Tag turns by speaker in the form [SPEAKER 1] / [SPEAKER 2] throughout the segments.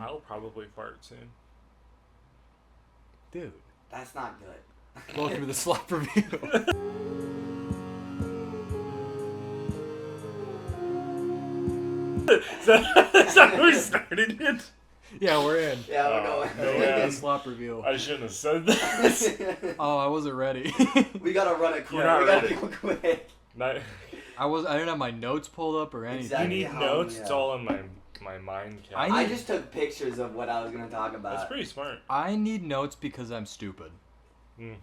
[SPEAKER 1] I'll probably fart soon.
[SPEAKER 2] Dude.
[SPEAKER 3] That's not good.
[SPEAKER 2] Welcome to the Slop Review.
[SPEAKER 1] Is that how we started it?
[SPEAKER 2] Yeah, we're in.
[SPEAKER 3] Yeah, we're going.
[SPEAKER 1] No way.
[SPEAKER 2] The Slop Review.
[SPEAKER 1] I shouldn't have said that.
[SPEAKER 2] Oh, I wasn't ready.
[SPEAKER 3] We gotta run it quick.
[SPEAKER 1] You're not
[SPEAKER 3] We gotta
[SPEAKER 1] ready.
[SPEAKER 3] go quick.
[SPEAKER 1] Not,
[SPEAKER 2] I didn't have my notes pulled up or anything.
[SPEAKER 1] you
[SPEAKER 3] Exactly.
[SPEAKER 1] need
[SPEAKER 3] How-
[SPEAKER 1] notes?
[SPEAKER 3] yeah.
[SPEAKER 1] It's all in my mind cap.
[SPEAKER 2] I
[SPEAKER 3] I just took pictures of what I was gonna talk about.
[SPEAKER 1] That's pretty smart.
[SPEAKER 2] I need notes because I'm stupid.
[SPEAKER 1] Mm.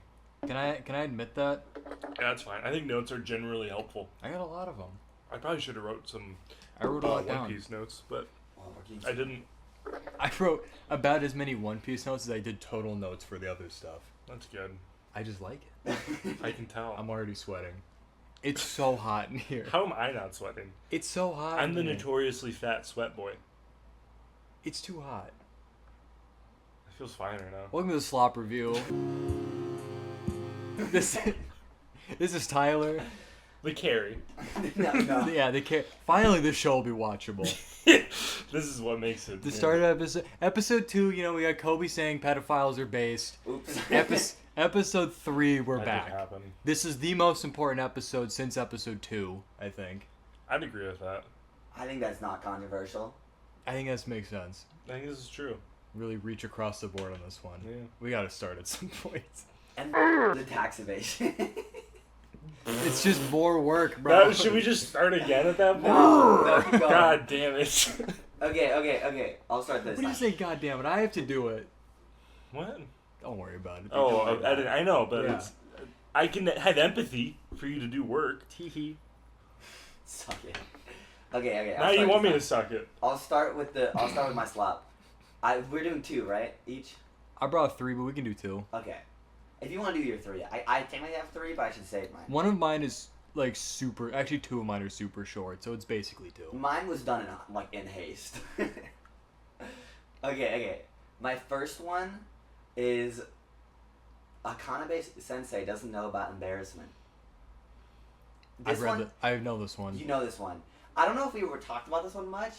[SPEAKER 2] Can I admit that?
[SPEAKER 1] Yeah, that's fine. I think notes are generally helpful.
[SPEAKER 2] I got a lot of them.
[SPEAKER 1] I probably should have wrote some
[SPEAKER 2] I wrote a lot
[SPEAKER 1] One
[SPEAKER 2] down.
[SPEAKER 1] Piece notes, but
[SPEAKER 3] Oh, we're getting-
[SPEAKER 1] I didn't.
[SPEAKER 2] I wrote about as many One Piece notes as I did total notes for the other stuff.
[SPEAKER 1] That's good.
[SPEAKER 2] I just like it.
[SPEAKER 1] I can tell.
[SPEAKER 2] I'm already sweating. It's so hot in here.
[SPEAKER 1] How am I not sweating?
[SPEAKER 2] It's so hot.
[SPEAKER 1] I'm the
[SPEAKER 2] in here.
[SPEAKER 1] notoriously fat sweat boy.
[SPEAKER 2] It's too hot.
[SPEAKER 1] It feels fine right now.
[SPEAKER 2] Welcome to the Slop Review. This is Tyler.
[SPEAKER 1] The carry.
[SPEAKER 3] no.
[SPEAKER 2] Yeah, finally this show will be watchable.
[SPEAKER 1] This is what makes it.
[SPEAKER 2] The start of episode 2, we got Kobe saying pedophiles are based.
[SPEAKER 3] Oops.
[SPEAKER 2] Episode 3, we're
[SPEAKER 1] That
[SPEAKER 2] back.
[SPEAKER 1] did happen.
[SPEAKER 2] This is the most important episode since episode 2, I think.
[SPEAKER 1] I'd agree with that.
[SPEAKER 3] I think that's not controversial.
[SPEAKER 2] I think that makes sense.
[SPEAKER 1] I think this is true.
[SPEAKER 2] Really reach across the board on this one.
[SPEAKER 1] Yeah.
[SPEAKER 2] We gotta start at some point.
[SPEAKER 3] And the tax evasion.
[SPEAKER 2] It's just more work, bro.
[SPEAKER 1] Should we just start again at that point?
[SPEAKER 3] No, keep going.
[SPEAKER 1] God damn it.
[SPEAKER 3] Okay. I'll start this
[SPEAKER 2] What do you
[SPEAKER 3] time.
[SPEAKER 2] say, God damn it? I have to do it.
[SPEAKER 1] What?
[SPEAKER 2] Don't worry about it.
[SPEAKER 1] Oh, I know, but
[SPEAKER 2] Yeah.
[SPEAKER 1] it's. I can have empathy for you to do work.
[SPEAKER 2] Tee-hee.
[SPEAKER 3] Suck it. Okay.
[SPEAKER 1] Now you want me to suck it.
[SPEAKER 3] I'll start with my slop. We're doing 2, right? Each?
[SPEAKER 2] I brought 3, but we can do 2.
[SPEAKER 3] Okay. If you want to do your 3, I technically have 3, but I should save mine.
[SPEAKER 2] One of mine is like super. Actually, 2 of mine are super short, so it's basically 2.
[SPEAKER 3] Mine was done in haste. Okay. My first one is Akanabe-sensei doesn't know about embarrassment.
[SPEAKER 2] I know this one.
[SPEAKER 3] You know this one. I don't know if we ever talked about this one much.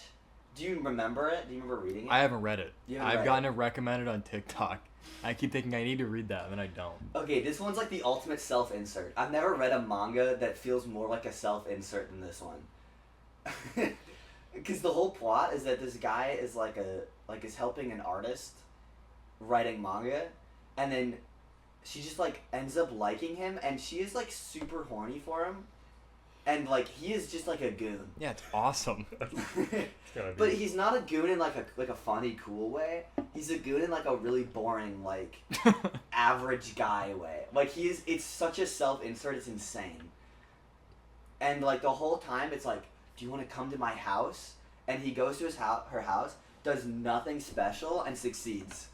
[SPEAKER 3] Do you remember it? Do you remember reading it?
[SPEAKER 2] I haven't read it.
[SPEAKER 3] You haven't
[SPEAKER 2] I've
[SPEAKER 3] read
[SPEAKER 2] gotten it recommended on TikTok. I keep thinking I need to read that, and then I don't.
[SPEAKER 3] Okay, this one's like the ultimate self-insert. I've never read a manga that feels more like a self-insert than this one. Because the whole plot is that this guy is is helping an artist writing manga, and then she just ends up liking him, and she is super horny for him, and he is just a goon.
[SPEAKER 2] Yeah, it's awesome.
[SPEAKER 3] But he's not a goon in a funny, cool way. He's a goon in a really boring, average guy way. It's such a self-insert, it's insane. And the whole time it's do you want to come to my house? And he goes to her house, does nothing special, and succeeds.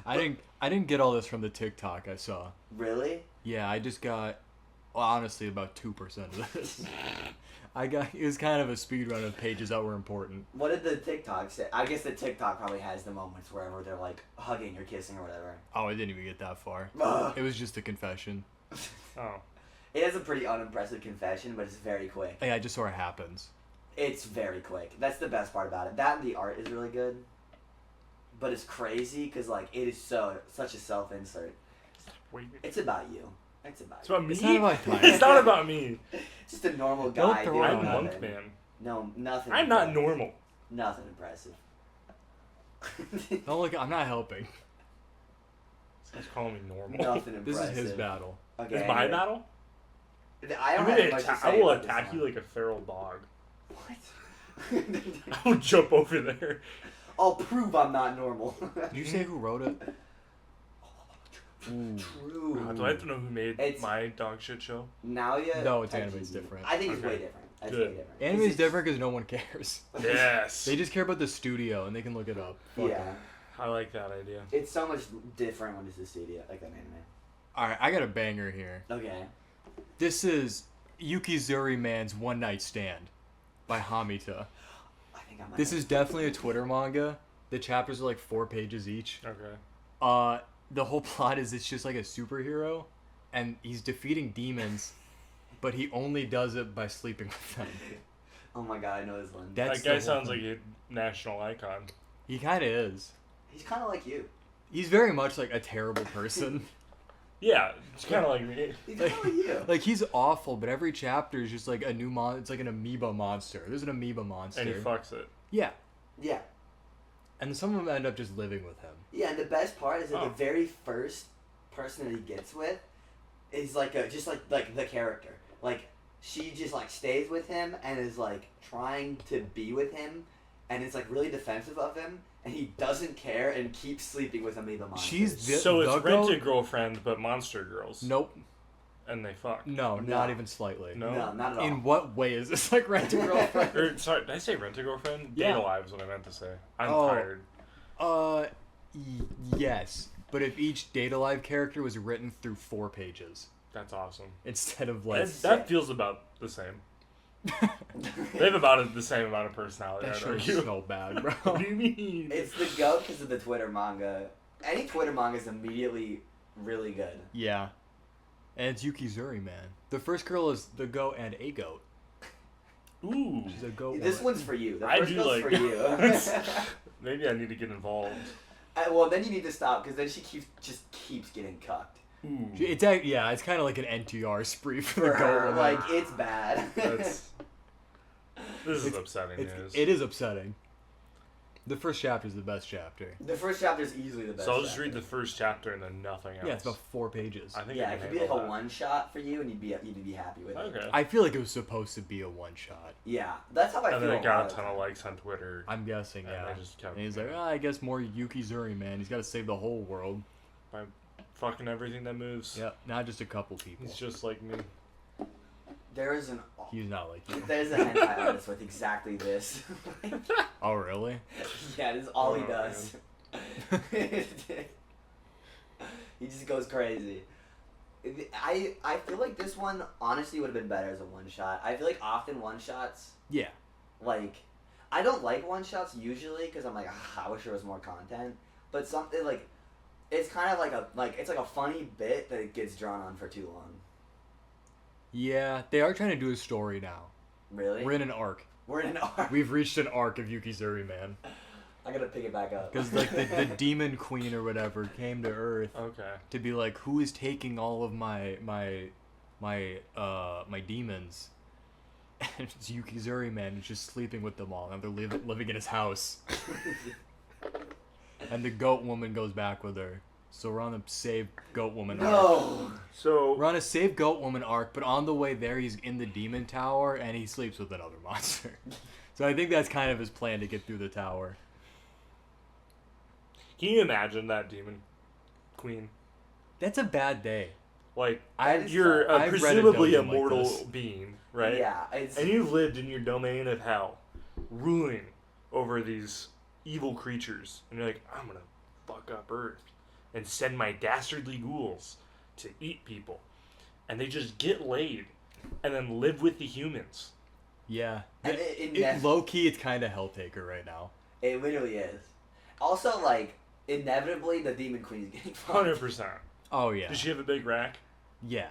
[SPEAKER 2] I didn't get all this from the TikTok I saw.
[SPEAKER 3] Really?
[SPEAKER 2] Yeah, I just got, honestly, about 2% of this. It was kind of a speed run of pages that were important.
[SPEAKER 3] What did the TikTok say? I guess the TikTok probably has the moments wherever they're hugging or kissing or whatever.
[SPEAKER 2] Oh, I didn't even get that far.
[SPEAKER 3] Ugh.
[SPEAKER 2] It was just a confession.
[SPEAKER 1] Oh.
[SPEAKER 3] It has a pretty unimpressive confession, but it's very quick.
[SPEAKER 2] Yeah, I just saw it happens.
[SPEAKER 3] It's very quick. That's the best part about it. That and the art is really good. But it's crazy because it is such a self-insert.
[SPEAKER 1] Wait.
[SPEAKER 3] It's about you. It's about
[SPEAKER 1] It's about me?
[SPEAKER 2] It's not about time.
[SPEAKER 1] It's not about me.
[SPEAKER 3] just a normal
[SPEAKER 2] Don't
[SPEAKER 3] guy
[SPEAKER 2] throw
[SPEAKER 3] doing
[SPEAKER 2] it
[SPEAKER 1] I'm
[SPEAKER 2] on
[SPEAKER 3] nothing.
[SPEAKER 1] Monk Man.
[SPEAKER 3] No, nothing.
[SPEAKER 1] I'm not
[SPEAKER 3] impressive.
[SPEAKER 1] normal.
[SPEAKER 3] Nothing impressive.
[SPEAKER 2] Don't look. I'm not helping.
[SPEAKER 1] He's calling me normal.
[SPEAKER 3] Nothing
[SPEAKER 2] This
[SPEAKER 3] impressive.
[SPEAKER 2] is his battle.
[SPEAKER 3] Okay.
[SPEAKER 1] It's my
[SPEAKER 3] anyway.
[SPEAKER 1] battle?
[SPEAKER 3] I don't have much to
[SPEAKER 1] I
[SPEAKER 3] say
[SPEAKER 1] will
[SPEAKER 3] about this
[SPEAKER 1] attack you
[SPEAKER 3] one.
[SPEAKER 1] like a feral dog.
[SPEAKER 3] What?
[SPEAKER 1] I will jump over there.
[SPEAKER 3] I'll prove I'm not normal.
[SPEAKER 2] Did you say who wrote it? Ooh.
[SPEAKER 3] True.
[SPEAKER 1] Do I have to know who made
[SPEAKER 3] It's-
[SPEAKER 1] my dog shit show?
[SPEAKER 3] Now you.
[SPEAKER 2] No, it's anime's different.
[SPEAKER 3] I think it's
[SPEAKER 1] Okay.
[SPEAKER 3] way different. That's
[SPEAKER 1] Good.
[SPEAKER 3] way different.
[SPEAKER 2] Anime
[SPEAKER 3] It's
[SPEAKER 2] is different because no one cares.
[SPEAKER 1] Yes.
[SPEAKER 2] They just care about the studio, and they can look it up. Fuck
[SPEAKER 3] Yeah.
[SPEAKER 2] it.
[SPEAKER 1] I like that idea.
[SPEAKER 3] It's so much different when it's a studio, like an anime.
[SPEAKER 2] Alright, I got a banger here.
[SPEAKER 3] Okay.
[SPEAKER 2] This is Yukizuriman's One Night Stand by Hamita.
[SPEAKER 3] I think I might
[SPEAKER 2] This
[SPEAKER 3] have-
[SPEAKER 2] is definitely a Twitter manga. The chapters are 4 pages each.
[SPEAKER 1] Okay.
[SPEAKER 2] The whole plot is it's just a superhero, and he's defeating demons, but he only does it by sleeping with them.
[SPEAKER 3] Oh my god, I know this one.
[SPEAKER 2] That's
[SPEAKER 1] That guy
[SPEAKER 2] the whole
[SPEAKER 1] sounds
[SPEAKER 2] thing.
[SPEAKER 1] like a national icon.
[SPEAKER 2] He kind of is.
[SPEAKER 3] He's kind of like you.
[SPEAKER 2] He's very much like a terrible person.
[SPEAKER 1] Yeah, it's kind of like me.
[SPEAKER 3] He's kind of like you.
[SPEAKER 2] Like he's awful, but every chapter is just like a new It's like an amoeba monster. There's an amoeba monster.
[SPEAKER 1] And he fucks it.
[SPEAKER 2] Yeah,
[SPEAKER 3] Yeah.
[SPEAKER 2] and some of them end up just living with him.
[SPEAKER 3] Yeah, and the best part is that
[SPEAKER 1] Oh.
[SPEAKER 3] the very first person that he gets with is like just like the character. Like she just like stays with him and is like trying to be with him, and is like really defensive of him, and he doesn't care and keeps sleeping with amoeba monsters.
[SPEAKER 2] She's
[SPEAKER 1] So
[SPEAKER 2] the
[SPEAKER 1] it's
[SPEAKER 2] goat?
[SPEAKER 1] Rent-A-Girlfriend, but monster girls.
[SPEAKER 2] Nope.
[SPEAKER 1] And they fuck.
[SPEAKER 2] No,
[SPEAKER 3] No.
[SPEAKER 2] not even slightly.
[SPEAKER 1] No?
[SPEAKER 3] No, not at all.
[SPEAKER 2] In what way is this like Rent-A-Girlfriend?
[SPEAKER 1] Or, sorry, did I say Rent-A-Girlfriend?
[SPEAKER 2] Yeah.
[SPEAKER 1] Date Alive is what I meant to say. I'm
[SPEAKER 2] Oh.
[SPEAKER 1] tired.
[SPEAKER 2] Yes. But if each Date Alive character was written through 4 pages
[SPEAKER 1] That's awesome.
[SPEAKER 2] instead of like
[SPEAKER 1] That feels about the same. They have about the same amount of personality,
[SPEAKER 2] that
[SPEAKER 1] I'd
[SPEAKER 2] show's
[SPEAKER 1] argue.
[SPEAKER 2] so bad, bro.
[SPEAKER 1] What do you mean?
[SPEAKER 3] It's the goat because of the Twitter manga. Any Twitter manga is immediately really good.
[SPEAKER 2] Yeah. And it's Yukizuriman. The first girl is the goat and a goat.
[SPEAKER 1] Ooh.
[SPEAKER 2] She's a goat.
[SPEAKER 3] This
[SPEAKER 2] woman.
[SPEAKER 3] one's for you. The
[SPEAKER 1] I
[SPEAKER 3] first
[SPEAKER 1] do
[SPEAKER 3] goat's
[SPEAKER 1] like
[SPEAKER 3] for you.
[SPEAKER 1] that. Maybe I need to get involved.
[SPEAKER 3] Well, then you need to stop because then she keeps getting cucked.
[SPEAKER 1] Ooh.
[SPEAKER 2] It's kind of like an NTR spree for the
[SPEAKER 3] For
[SPEAKER 2] goat
[SPEAKER 3] her,
[SPEAKER 2] woman.
[SPEAKER 3] like it's bad.
[SPEAKER 1] This is upsetting news.
[SPEAKER 2] It is upsetting. The first chapter is the best chapter.
[SPEAKER 3] The first chapter is easily the best.
[SPEAKER 1] So I'll just
[SPEAKER 3] chapter.
[SPEAKER 1] read the first chapter and then nothing else.
[SPEAKER 2] Yeah, it's about 4 pages.
[SPEAKER 1] I think
[SPEAKER 3] Yeah,
[SPEAKER 1] I
[SPEAKER 3] it
[SPEAKER 1] can
[SPEAKER 3] could be like
[SPEAKER 1] handle
[SPEAKER 3] a
[SPEAKER 1] that.
[SPEAKER 3] one shot for you, and you'd be happy with it.
[SPEAKER 1] Okay.
[SPEAKER 2] I feel like it was supposed to be a one shot.
[SPEAKER 3] Yeah, that's how I
[SPEAKER 1] And
[SPEAKER 3] feel.
[SPEAKER 1] then it
[SPEAKER 3] a lot
[SPEAKER 1] got
[SPEAKER 3] of
[SPEAKER 1] a ton
[SPEAKER 3] the
[SPEAKER 1] of
[SPEAKER 3] time.
[SPEAKER 1] likes on Twitter.
[SPEAKER 2] I'm guessing,
[SPEAKER 1] And
[SPEAKER 2] yeah.
[SPEAKER 1] I just kept-
[SPEAKER 2] And he's like, I guess more Yukizuri, man. He's got to save the whole world.
[SPEAKER 1] By fucking everything that moves.
[SPEAKER 2] Yeah, not just a couple people.
[SPEAKER 1] He's just like me.
[SPEAKER 3] There's
[SPEAKER 2] He's not like you.
[SPEAKER 3] a hentai artist with exactly this.
[SPEAKER 2] Oh, really?
[SPEAKER 3] Yeah, this is all he
[SPEAKER 1] Oh,
[SPEAKER 3] does. He just goes crazy. I feel like this one honestly would have been better as a one shot. I feel like often one shots,
[SPEAKER 2] Yeah.
[SPEAKER 3] like, I don't like one shots usually because I'm like, I wish there was more content. But something like, it's kind of like it's like a funny bit that it gets drawn on for too long.
[SPEAKER 2] Yeah, they are trying to do a story now.
[SPEAKER 3] Really?
[SPEAKER 2] We're in an arc.
[SPEAKER 3] We're in an arc.
[SPEAKER 2] We've reached an arc of Yukizuri, man.
[SPEAKER 3] I gotta pick it back up.
[SPEAKER 2] Because like the demon queen or whatever came to Earth
[SPEAKER 1] Okay.
[SPEAKER 2] to be like, who is taking all of my demons? And it's Yukizuri, man, who's just sleeping with them all. And they're living in his house. And the goat woman goes back with her. So we're on the save goat woman arc.
[SPEAKER 3] No.
[SPEAKER 1] So
[SPEAKER 2] We're on a save goat woman arc, but on the way there, he's in the demon tower and he sleeps with another monster. So I think that's kind of his plan to get through the tower.
[SPEAKER 1] can you imagine that demon queen?
[SPEAKER 2] That's a bad day.
[SPEAKER 1] Like
[SPEAKER 3] That is
[SPEAKER 1] you're
[SPEAKER 3] sad.
[SPEAKER 1] a
[SPEAKER 2] I've read a
[SPEAKER 1] presumably a
[SPEAKER 2] dozen like
[SPEAKER 1] mortal
[SPEAKER 2] this.
[SPEAKER 1] being, right?
[SPEAKER 3] Yeah, it's
[SPEAKER 1] And you've lived in your domain of hell, ruling over these evil creatures, and you're like, I'm gonna fuck up Earth and send my dastardly ghouls to eat people, and they just get laid, and then live with the humans.
[SPEAKER 2] Yeah.
[SPEAKER 3] And
[SPEAKER 2] Low key, it's kind of Helltaker right now.
[SPEAKER 3] it literally is. Also, like, inevitably, the demon queen is getting fucked.
[SPEAKER 1] 100%.
[SPEAKER 2] Oh, yeah.
[SPEAKER 1] Does she have a big rack?
[SPEAKER 2] Yeah.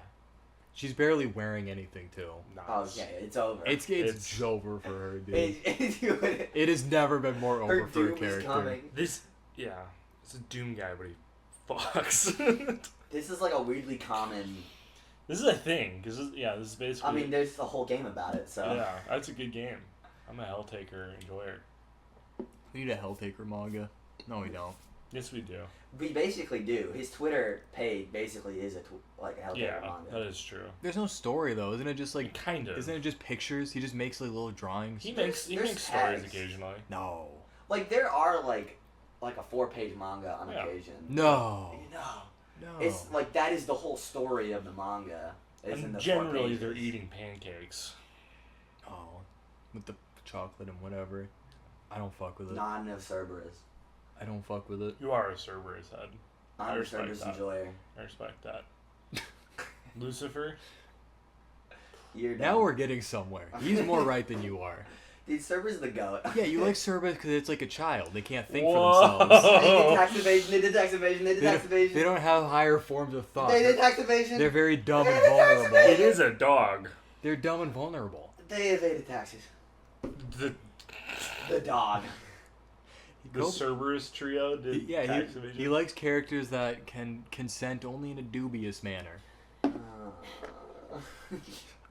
[SPEAKER 2] She's barely wearing anything, too.
[SPEAKER 1] Nice.
[SPEAKER 3] Okay, it's over.
[SPEAKER 2] It's over for her, dude.
[SPEAKER 3] It,
[SPEAKER 2] It has never been more
[SPEAKER 3] her
[SPEAKER 2] over for a
[SPEAKER 3] doom is
[SPEAKER 2] character.
[SPEAKER 3] coming.
[SPEAKER 1] This, yeah, it's a Doom guy, but he fucks.
[SPEAKER 3] This is like a weirdly common.
[SPEAKER 1] This is a thing, because this is basically.
[SPEAKER 3] I mean, there's a whole game about it, so.
[SPEAKER 1] Yeah, that's a good game. I'm a Helltaker enjoyer.
[SPEAKER 2] We need a Helltaker manga. No, we don't.
[SPEAKER 1] Yes, we do.
[SPEAKER 3] We basically do. His Twitter page basically is a Helltaker
[SPEAKER 1] Yeah,
[SPEAKER 3] manga.
[SPEAKER 1] that is true.
[SPEAKER 2] There's no story, though. Isn't it just like...
[SPEAKER 1] Kind of.
[SPEAKER 2] Isn't it just pictures? He just makes like little drawings.
[SPEAKER 1] He makes
[SPEAKER 3] There's
[SPEAKER 1] stories
[SPEAKER 3] tags.
[SPEAKER 1] occasionally.
[SPEAKER 2] No.
[SPEAKER 3] Like, there are, like a 4-page manga on
[SPEAKER 1] Yeah.
[SPEAKER 3] occasion.
[SPEAKER 2] No.
[SPEAKER 3] No.
[SPEAKER 2] No.
[SPEAKER 3] It's like, that is the whole story of the manga. Is in
[SPEAKER 1] And
[SPEAKER 3] the 4
[SPEAKER 1] generally, they're
[SPEAKER 3] pages.
[SPEAKER 1] eating pancakes.
[SPEAKER 2] Oh. With the chocolate and whatever. I don't fuck with it.
[SPEAKER 3] Not enough Cerberus.
[SPEAKER 2] I don't fuck with it.
[SPEAKER 1] You are a Cerberus head.
[SPEAKER 3] I'm a
[SPEAKER 1] respect
[SPEAKER 3] Cerberus
[SPEAKER 1] that.
[SPEAKER 3] enjoyer.
[SPEAKER 1] I respect that. Lucifer?
[SPEAKER 3] You're
[SPEAKER 2] Now
[SPEAKER 3] done.
[SPEAKER 2] we're getting somewhere. He's more right than you are.
[SPEAKER 3] Dude, Cerberus is the goat.
[SPEAKER 2] Yeah, you like Cerberus because it's like a child. They can't think
[SPEAKER 1] Whoa.
[SPEAKER 2] for themselves.
[SPEAKER 3] They did tax evasion, they did tax evasion, they did tax evasion.
[SPEAKER 2] They don't have higher forms of thought.
[SPEAKER 3] They did tax evasion.
[SPEAKER 2] They're very dumb
[SPEAKER 3] They
[SPEAKER 2] and
[SPEAKER 3] did tax
[SPEAKER 2] vulnerable.
[SPEAKER 3] evasion.
[SPEAKER 1] It is a dog.
[SPEAKER 2] They're dumb and vulnerable.
[SPEAKER 3] They evaded taxes. The dog.
[SPEAKER 1] The Cerberus trio did tax evasion.
[SPEAKER 2] He likes characters that can consent only in a dubious manner.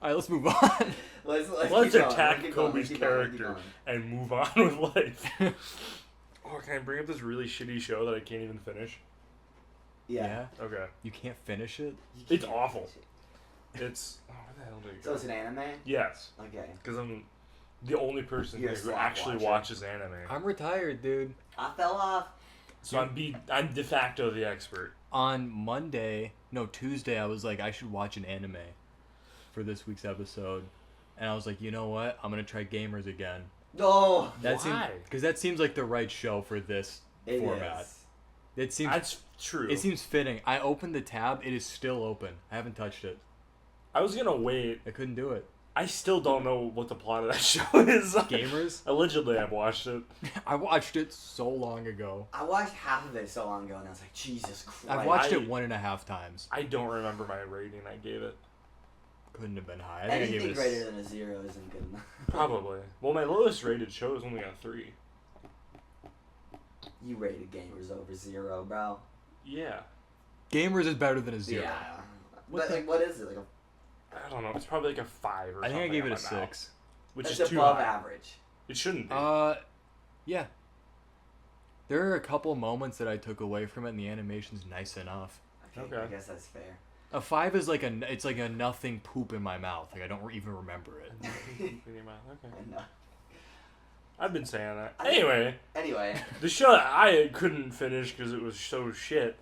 [SPEAKER 2] Alright, let's move on.
[SPEAKER 1] Let's attack Kobe's character and move on with life. Oh, can I bring up this really shitty show that I can't even finish?
[SPEAKER 3] Yeah.
[SPEAKER 1] Okay.
[SPEAKER 2] You can't finish it?
[SPEAKER 1] It's awful. It's... Oh, where the hell did it go?
[SPEAKER 3] So it's an anime?
[SPEAKER 1] Yes.
[SPEAKER 3] Okay.
[SPEAKER 1] Because I'm the only person
[SPEAKER 3] You're a
[SPEAKER 1] who
[SPEAKER 3] Slop
[SPEAKER 1] actually
[SPEAKER 3] watcher.
[SPEAKER 1] watches anime.
[SPEAKER 2] I'm retired, dude.
[SPEAKER 3] I fell off.
[SPEAKER 1] So I'm de facto the expert.
[SPEAKER 2] On Tuesday, I was like, I should watch an anime for this week's episode. And I was like, you know what? I'm going to try Gamers again.
[SPEAKER 3] No.
[SPEAKER 1] Why?
[SPEAKER 2] Because that seems like the right show for this format.
[SPEAKER 3] Is.
[SPEAKER 2] It seems
[SPEAKER 1] That's true.
[SPEAKER 2] It seems fitting. I opened the tab. It is still open. I haven't touched it.
[SPEAKER 1] I was gonna wait.
[SPEAKER 2] I couldn't do it.
[SPEAKER 1] I still don't know what the plot of that show is.
[SPEAKER 2] Gamers?
[SPEAKER 1] Allegedly, I've watched it.
[SPEAKER 2] I watched it so long ago.
[SPEAKER 3] I watched half of it so long ago, and I was like, Jesus Christ.
[SPEAKER 2] I've watched it 1.5 times.
[SPEAKER 1] I don't remember my rating I gave it.
[SPEAKER 2] Couldn't have been high. I think I
[SPEAKER 3] Anything
[SPEAKER 2] gave it
[SPEAKER 3] greater than a 0 isn't good enough.
[SPEAKER 1] Probably. Well, my lowest rated show is only a 3.
[SPEAKER 3] You rated Gamers over 0, bro.
[SPEAKER 1] Yeah.
[SPEAKER 2] Gamers is better than a 0.
[SPEAKER 3] Yeah.
[SPEAKER 2] What
[SPEAKER 3] But,
[SPEAKER 2] the-
[SPEAKER 3] like, what is it? Like
[SPEAKER 1] I don't know. It's probably like a 5 or
[SPEAKER 2] I
[SPEAKER 1] something.
[SPEAKER 2] think I gave it
[SPEAKER 1] on
[SPEAKER 2] a
[SPEAKER 1] my mouth,
[SPEAKER 2] 6.
[SPEAKER 1] which
[SPEAKER 3] That's
[SPEAKER 1] is too
[SPEAKER 3] above
[SPEAKER 1] high.
[SPEAKER 3] average.
[SPEAKER 1] It shouldn't be.
[SPEAKER 2] Yeah. There are a couple moments that I took away from it, and the animation's nice enough.
[SPEAKER 1] Okay.
[SPEAKER 3] I guess that's fair.
[SPEAKER 2] A 5 is like it's like a nothing poop in my mouth. Like I don't even remember it.
[SPEAKER 1] In your mouth. Okay.
[SPEAKER 3] And,
[SPEAKER 1] I've been saying that. Anyway,
[SPEAKER 3] anyway.
[SPEAKER 1] the show that I couldn't finish because it was so shit.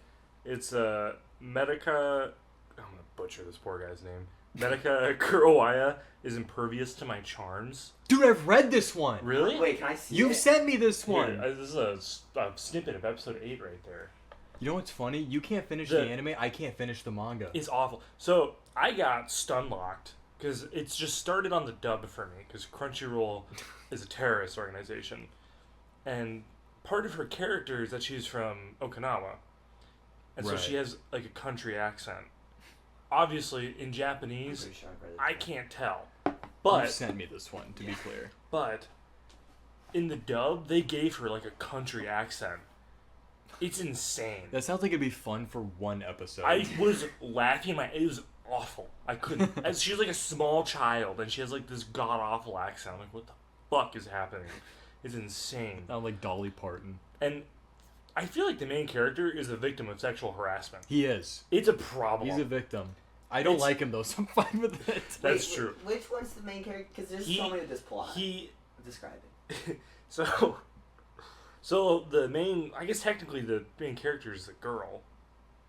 [SPEAKER 1] It's Medaka. I'm gonna butcher this poor guy's name. Medaka Kuroiwa is impervious to my charms.
[SPEAKER 2] Dude, I've read this one.
[SPEAKER 1] Really?
[SPEAKER 3] Wait, can I see
[SPEAKER 2] You've
[SPEAKER 3] it?
[SPEAKER 2] sent me this one.
[SPEAKER 1] Here, this is a snippet of episode 8 right there.
[SPEAKER 2] You know what's funny? You can't finish the anime. I can't finish the manga.
[SPEAKER 1] It's awful. So I got stun locked because it's just started on the dub for me because Crunchyroll is a terrorist organization, and part of her character is that she's from Okinawa, and so she has like a country accent. Obviously, in Japanese,
[SPEAKER 3] I'm pretty sure I've read it.
[SPEAKER 1] I can't tell,
[SPEAKER 2] You
[SPEAKER 1] but
[SPEAKER 2] sent me this one to be clear.
[SPEAKER 1] but in the dub they gave her like a country accent. It's insane.
[SPEAKER 2] That sounds like it'd be fun for one episode.
[SPEAKER 1] I was laughing. It was awful. I couldn't. As she's like a small child, and she has like this god awful accent. I'm like, what the fuck is happening? It's insane.
[SPEAKER 2] Sound like Dolly Parton.
[SPEAKER 1] And I feel like the main character is a victim of sexual harassment.
[SPEAKER 2] He is.
[SPEAKER 1] It's a problem.
[SPEAKER 2] He's a victim. I don't like him though, so I'm fine with it.
[SPEAKER 1] That's true.
[SPEAKER 3] Which one's the main character? Because there's so many of this plot. Describe it.
[SPEAKER 1] So the main, I guess technically the main character is the girl.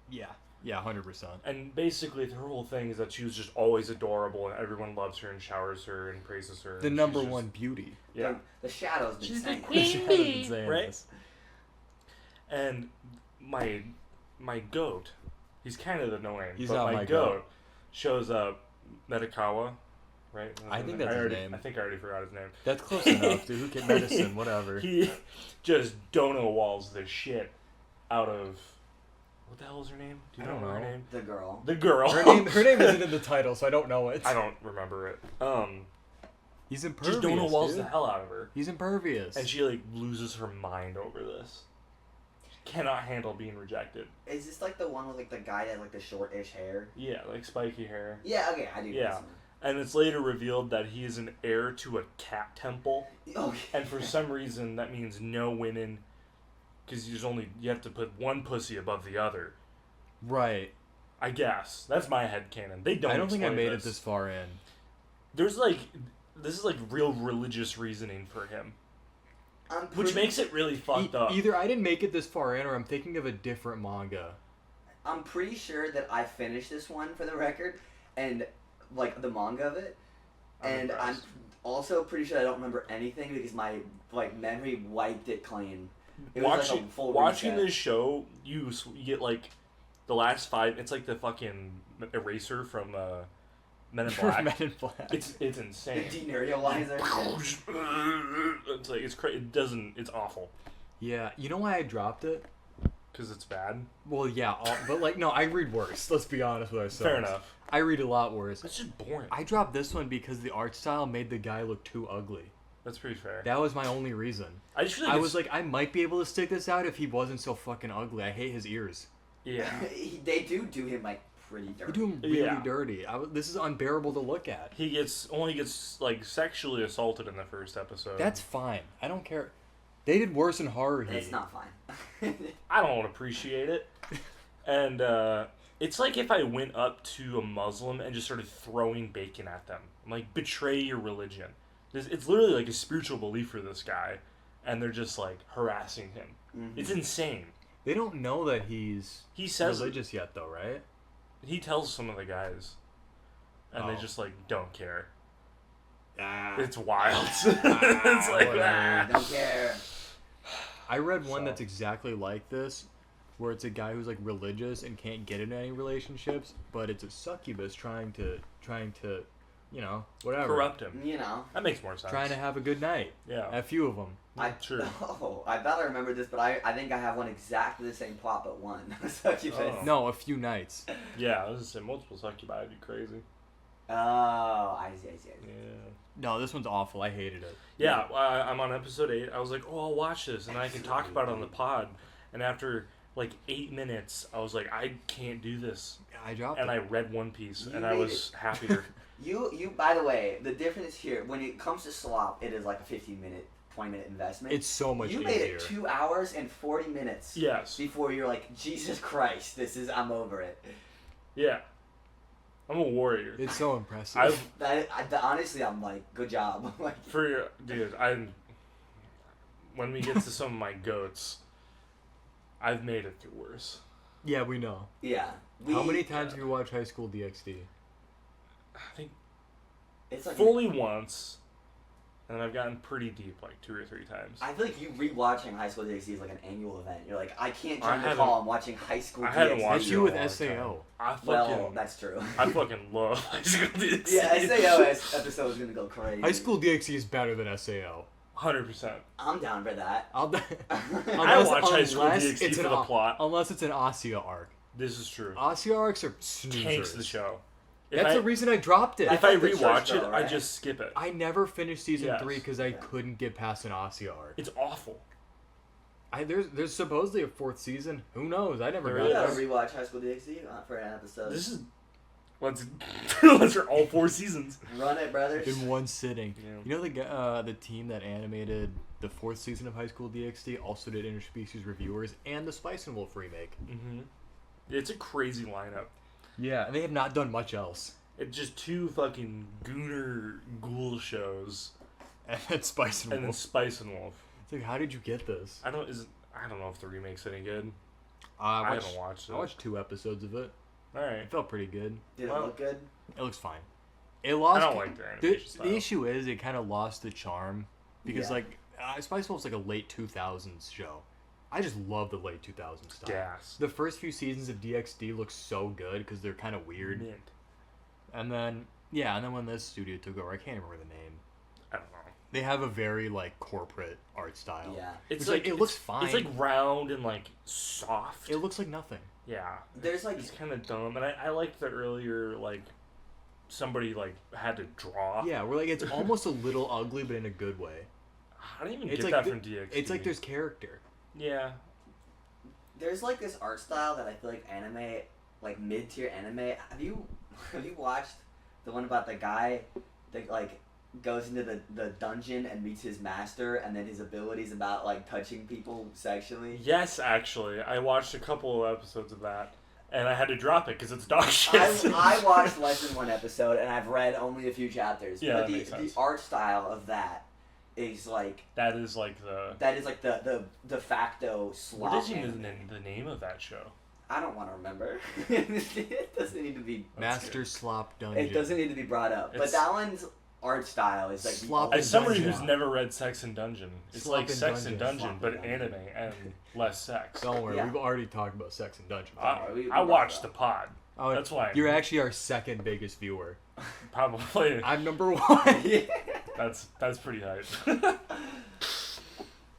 [SPEAKER 2] Yeah, 100%.
[SPEAKER 1] And basically her whole thing is that she was just always adorable and everyone loves her and showers her and praises her.
[SPEAKER 2] The
[SPEAKER 1] and
[SPEAKER 2] number
[SPEAKER 1] she's just-
[SPEAKER 2] one beauty.
[SPEAKER 1] Yeah.
[SPEAKER 3] The Shadow's been
[SPEAKER 1] She's the
[SPEAKER 3] saying
[SPEAKER 1] queen.
[SPEAKER 3] it.
[SPEAKER 2] Shadow's been saying
[SPEAKER 1] Right?
[SPEAKER 2] this.
[SPEAKER 1] And my goat, he's kind of annoying.
[SPEAKER 2] He's
[SPEAKER 1] but
[SPEAKER 2] not
[SPEAKER 1] my
[SPEAKER 2] my
[SPEAKER 1] goat
[SPEAKER 2] goat.
[SPEAKER 1] shows up, Medakawa, right?
[SPEAKER 2] I think that's his name.
[SPEAKER 1] I think I already forgot his name.
[SPEAKER 2] That's close enough, dude. Who can medicine, whatever.
[SPEAKER 1] He just dono walls the shit out of what the hell is her name? Do you
[SPEAKER 2] I don't
[SPEAKER 1] know her
[SPEAKER 2] know.
[SPEAKER 1] name?
[SPEAKER 3] The girl.
[SPEAKER 1] The girl.
[SPEAKER 2] Her name isn't in the title, so I don't know it.
[SPEAKER 1] I don't remember it.
[SPEAKER 2] He's impervious.
[SPEAKER 1] Just dono walls
[SPEAKER 2] dude.
[SPEAKER 1] the hell out of her,
[SPEAKER 2] He's impervious.
[SPEAKER 1] and she like loses her mind over this. She cannot handle being rejected.
[SPEAKER 3] Is this like the one with like the guy that had like the short-ish hair?
[SPEAKER 1] Yeah, like spiky hair.
[SPEAKER 3] Yeah, okay, I do.
[SPEAKER 1] Yeah.
[SPEAKER 3] This one.
[SPEAKER 1] And it's later revealed that he is an heir to a cat temple,
[SPEAKER 3] Oh,
[SPEAKER 1] and for some reason that means no women, because you have to put one pussy above the other.
[SPEAKER 2] Right.
[SPEAKER 1] I guess that's my headcanon. They don't.
[SPEAKER 2] I don't think I
[SPEAKER 1] explain
[SPEAKER 2] made it this far in.
[SPEAKER 1] There's like, this is like real religious reasoning for him, which makes it really fucked up.
[SPEAKER 2] Either I didn't make it this far in, or I'm thinking of a different manga.
[SPEAKER 3] I'm pretty sure that I finished this one for the record, and like the manga of it, and I'm also pretty sure I don't remember anything because my like memory wiped it clean. It was like a full
[SPEAKER 1] watching
[SPEAKER 3] reset.
[SPEAKER 1] this show, you get like the last 5. It's like the fucking eraser from Men in Black.
[SPEAKER 2] Men in Black.
[SPEAKER 1] It's insane.
[SPEAKER 3] The denaturalizer.
[SPEAKER 1] It's like it's crazy. It doesn't. It's awful
[SPEAKER 2] Yeah, you know why I dropped it?
[SPEAKER 1] because it's bad.
[SPEAKER 2] Well, yeah, but like, no, I read worse. Let's be honest with ourselves.
[SPEAKER 1] Fair enough.
[SPEAKER 2] I read a lot worse.
[SPEAKER 1] It's just boring.
[SPEAKER 2] I dropped this one because the art style made the guy look too ugly.
[SPEAKER 1] That's pretty fair.
[SPEAKER 2] That was my only reason.
[SPEAKER 1] I just feel like
[SPEAKER 2] I
[SPEAKER 1] it's-
[SPEAKER 2] was like, I might be able to stick this out if he wasn't so fucking ugly. I hate his ears.
[SPEAKER 1] yeah.
[SPEAKER 3] They do him like pretty
[SPEAKER 2] They
[SPEAKER 3] dirty.
[SPEAKER 2] do him really
[SPEAKER 1] Yeah.
[SPEAKER 2] dirty. This is unbearable to look at.
[SPEAKER 1] He only gets like sexually assaulted in the first episode.
[SPEAKER 2] That's fine. I don't care. They did worse in horror heat.
[SPEAKER 3] It's not fine.
[SPEAKER 1] I don't appreciate it. And it's like if I went up to a Muslim and just started throwing bacon at them. I'm like, betray your religion. It's literally like a spiritual belief for this guy, and they're just like harassing him.
[SPEAKER 3] Mhm.
[SPEAKER 1] It's insane.
[SPEAKER 2] They don't know that he
[SPEAKER 1] says
[SPEAKER 2] religious yet, though, right?
[SPEAKER 1] he tells some of the guys, and they
[SPEAKER 2] Oh.
[SPEAKER 1] just like don't care.
[SPEAKER 2] Ah.
[SPEAKER 1] It's wild. It's like
[SPEAKER 2] whatever.
[SPEAKER 3] Don't care.
[SPEAKER 2] I read one
[SPEAKER 1] So-
[SPEAKER 2] that's exactly like this, where it's a guy who's like religious and can't get into any relationships, but it's a succubus trying to, you know, whatever.
[SPEAKER 1] corrupt him.
[SPEAKER 3] You know.
[SPEAKER 1] That makes more sense.
[SPEAKER 2] Trying to have a good night.
[SPEAKER 1] Yeah.
[SPEAKER 2] A few of them.
[SPEAKER 1] True.
[SPEAKER 3] Oh, I thought I remembered this, but I think I have one exactly the same plot, but one. Succubus.
[SPEAKER 1] Oh.
[SPEAKER 2] No, a few nights.
[SPEAKER 1] Yeah, I was gonna say multiple succubi would be crazy.
[SPEAKER 3] Oh, I see.
[SPEAKER 1] Yeah.
[SPEAKER 2] No, this one's awful. I hated it.
[SPEAKER 1] Yeah, I'm on episode 8. I was like, oh, I'll watch this, and I can talk about it on the pod. And after like 8 minutes, I was like, I can't do this.
[SPEAKER 2] I dropped
[SPEAKER 1] And
[SPEAKER 2] it.
[SPEAKER 1] I read One Piece,
[SPEAKER 3] You
[SPEAKER 1] and I
[SPEAKER 3] made
[SPEAKER 1] was happier.
[SPEAKER 3] You. By the way, the difference here when it comes to Slop, it is like a 15-minute, 20-minute investment.
[SPEAKER 2] It's so much
[SPEAKER 3] You
[SPEAKER 2] easier.
[SPEAKER 3] made it 2 hours and 40 minutes.
[SPEAKER 1] Yes.
[SPEAKER 3] Before you're like, Jesus Christ, I'm over it.
[SPEAKER 1] Yeah. I'm a warrior.
[SPEAKER 2] It's so impressive.
[SPEAKER 3] Honestly, I'm like, good job. Like,
[SPEAKER 1] Dude, when we get to some of my goats, I've made it through worse.
[SPEAKER 2] Yeah, we know.
[SPEAKER 3] yeah.
[SPEAKER 2] How many times have you watched High School DxD?
[SPEAKER 1] I think
[SPEAKER 3] It's like
[SPEAKER 1] fully once, and I've gotten pretty deep like 2 or 3 times.
[SPEAKER 3] I feel like you rewatching High School DxD is like an annual event. You're like, I can't
[SPEAKER 1] I
[SPEAKER 3] join the
[SPEAKER 1] haven't-
[SPEAKER 3] call. I'm watching High School
[SPEAKER 1] I
[SPEAKER 3] DxD.
[SPEAKER 1] haven't watched
[SPEAKER 2] That's
[SPEAKER 1] it
[SPEAKER 2] you
[SPEAKER 1] in a
[SPEAKER 2] with
[SPEAKER 1] long
[SPEAKER 2] SAO.
[SPEAKER 1] time. I fucking,
[SPEAKER 3] Well, that's true.
[SPEAKER 1] I fucking love High School DxD.
[SPEAKER 3] Yeah, SAO episode is gonna go crazy.
[SPEAKER 2] High School DxD is better than SAO.
[SPEAKER 1] 100%.
[SPEAKER 3] I'm down for that.
[SPEAKER 2] I
[SPEAKER 1] watch High School DxD
[SPEAKER 2] it's
[SPEAKER 1] for
[SPEAKER 2] an
[SPEAKER 1] the plot.
[SPEAKER 2] Unless it's an Asia arc.
[SPEAKER 1] This is true.
[SPEAKER 2] Asia arcs are snoozers.
[SPEAKER 1] Tanks the show. If
[SPEAKER 2] That's
[SPEAKER 1] I,
[SPEAKER 2] the reason I dropped it.
[SPEAKER 1] if I
[SPEAKER 3] That's like the
[SPEAKER 1] rewatch
[SPEAKER 3] church
[SPEAKER 1] it,
[SPEAKER 3] though,
[SPEAKER 1] I
[SPEAKER 3] right?
[SPEAKER 1] just skip it.
[SPEAKER 2] I never finished season
[SPEAKER 1] Yes.
[SPEAKER 2] 3 because I
[SPEAKER 3] Yeah.
[SPEAKER 2] couldn't get past an Asia arc.
[SPEAKER 1] It's awful.
[SPEAKER 2] There's supposedly a 4th season. Who knows? I never
[SPEAKER 1] There
[SPEAKER 2] got
[SPEAKER 3] We
[SPEAKER 1] is.
[SPEAKER 3] gotta
[SPEAKER 2] this.
[SPEAKER 3] rewatch High School DxD for an episode.
[SPEAKER 1] This is let's let's are all 4 seasons.
[SPEAKER 3] Run it, brothers.
[SPEAKER 2] In one sitting.
[SPEAKER 1] Yeah.
[SPEAKER 2] You know the team that animated the 4th season of High School DxD also did Interspecies Reviewers and the Spice and Wolf remake.
[SPEAKER 1] Mm-hmm. It's a crazy lineup.
[SPEAKER 2] Yeah, and they have not done much else.
[SPEAKER 1] It's just 2 fucking gooner ghoul shows,
[SPEAKER 2] And then Spice and
[SPEAKER 1] and then
[SPEAKER 2] Wolf.
[SPEAKER 1] Spice and Wolf.
[SPEAKER 2] It's like, how did you get this?
[SPEAKER 1] I don't know if the remake's any good.
[SPEAKER 2] I
[SPEAKER 1] I haven't watched it.
[SPEAKER 2] I watched 2 episodes of it.
[SPEAKER 1] All right.
[SPEAKER 2] It felt pretty good.
[SPEAKER 3] Did it
[SPEAKER 1] Well,
[SPEAKER 3] look good?
[SPEAKER 2] It looks fine. It lost.
[SPEAKER 1] I don't like their animation style.
[SPEAKER 2] The issue is it kind of lost the charm because
[SPEAKER 3] Yeah.
[SPEAKER 2] like Spice Wolf's like a late 2000s show. I just love the late 2000s style.
[SPEAKER 1] Gas.
[SPEAKER 2] The first few seasons of DxD look so good because they're kind of weird.
[SPEAKER 1] Mint.
[SPEAKER 2] And then when this studio took over, I can't remember the name.
[SPEAKER 1] I don't know.
[SPEAKER 2] They have a very like corporate art style.
[SPEAKER 3] Yeah.
[SPEAKER 1] It's
[SPEAKER 2] Which, it looks fine.
[SPEAKER 1] It's like round and like soft.
[SPEAKER 2] It looks like nothing.
[SPEAKER 1] Yeah.
[SPEAKER 3] There's like
[SPEAKER 1] It's kind of dumb, and I liked the earlier like somebody like had to draw.
[SPEAKER 2] Yeah, we're like it's almost a little ugly, but in a good way.
[SPEAKER 1] I didn't even
[SPEAKER 2] It's
[SPEAKER 1] get
[SPEAKER 2] like
[SPEAKER 1] that from DxD.
[SPEAKER 2] It's like there's character.
[SPEAKER 1] Yeah.
[SPEAKER 3] there's like this art style that I feel like anime, like mid-tier anime. Have you watched the one about the guy that like goes into the dungeon and meets his master, and then his abilities about like touching people sexually?
[SPEAKER 1] Yes, actually, I watched a couple of episodes of that, and I had to drop it because it's dog shit.
[SPEAKER 3] I watched less than 1 episode, and I've read only a few chapters.
[SPEAKER 1] Yeah,
[SPEAKER 3] but
[SPEAKER 1] that
[SPEAKER 3] the
[SPEAKER 1] makes sense.
[SPEAKER 3] art style of that is like
[SPEAKER 1] That is like the.
[SPEAKER 3] the de facto slop.
[SPEAKER 1] What is even
[SPEAKER 3] anime.
[SPEAKER 1] the name of that show?
[SPEAKER 3] I don't want to remember. It doesn't need to be.
[SPEAKER 2] Master Slop Dungeon.
[SPEAKER 3] It doesn't need to be brought up. But
[SPEAKER 1] It's-
[SPEAKER 3] that one's art style is like
[SPEAKER 2] Slop
[SPEAKER 3] the
[SPEAKER 1] As somebody
[SPEAKER 2] Dungeon.
[SPEAKER 1] who's never read Sex and Dungeon, it's
[SPEAKER 2] Slop
[SPEAKER 1] like
[SPEAKER 2] and
[SPEAKER 1] Sex and
[SPEAKER 2] Dungeon.
[SPEAKER 1] Dungeon,
[SPEAKER 3] Slop
[SPEAKER 1] but
[SPEAKER 3] and
[SPEAKER 1] anime and less sex.
[SPEAKER 2] Don't worry,
[SPEAKER 3] Yeah.
[SPEAKER 2] we've already talked about Sex and Dungeon.
[SPEAKER 1] I watched the pod.
[SPEAKER 2] Oh,
[SPEAKER 1] That's why.
[SPEAKER 2] You're actually our second biggest viewer.
[SPEAKER 1] Probably.
[SPEAKER 2] I'm number 1.
[SPEAKER 3] Yeah.
[SPEAKER 1] That's pretty hype.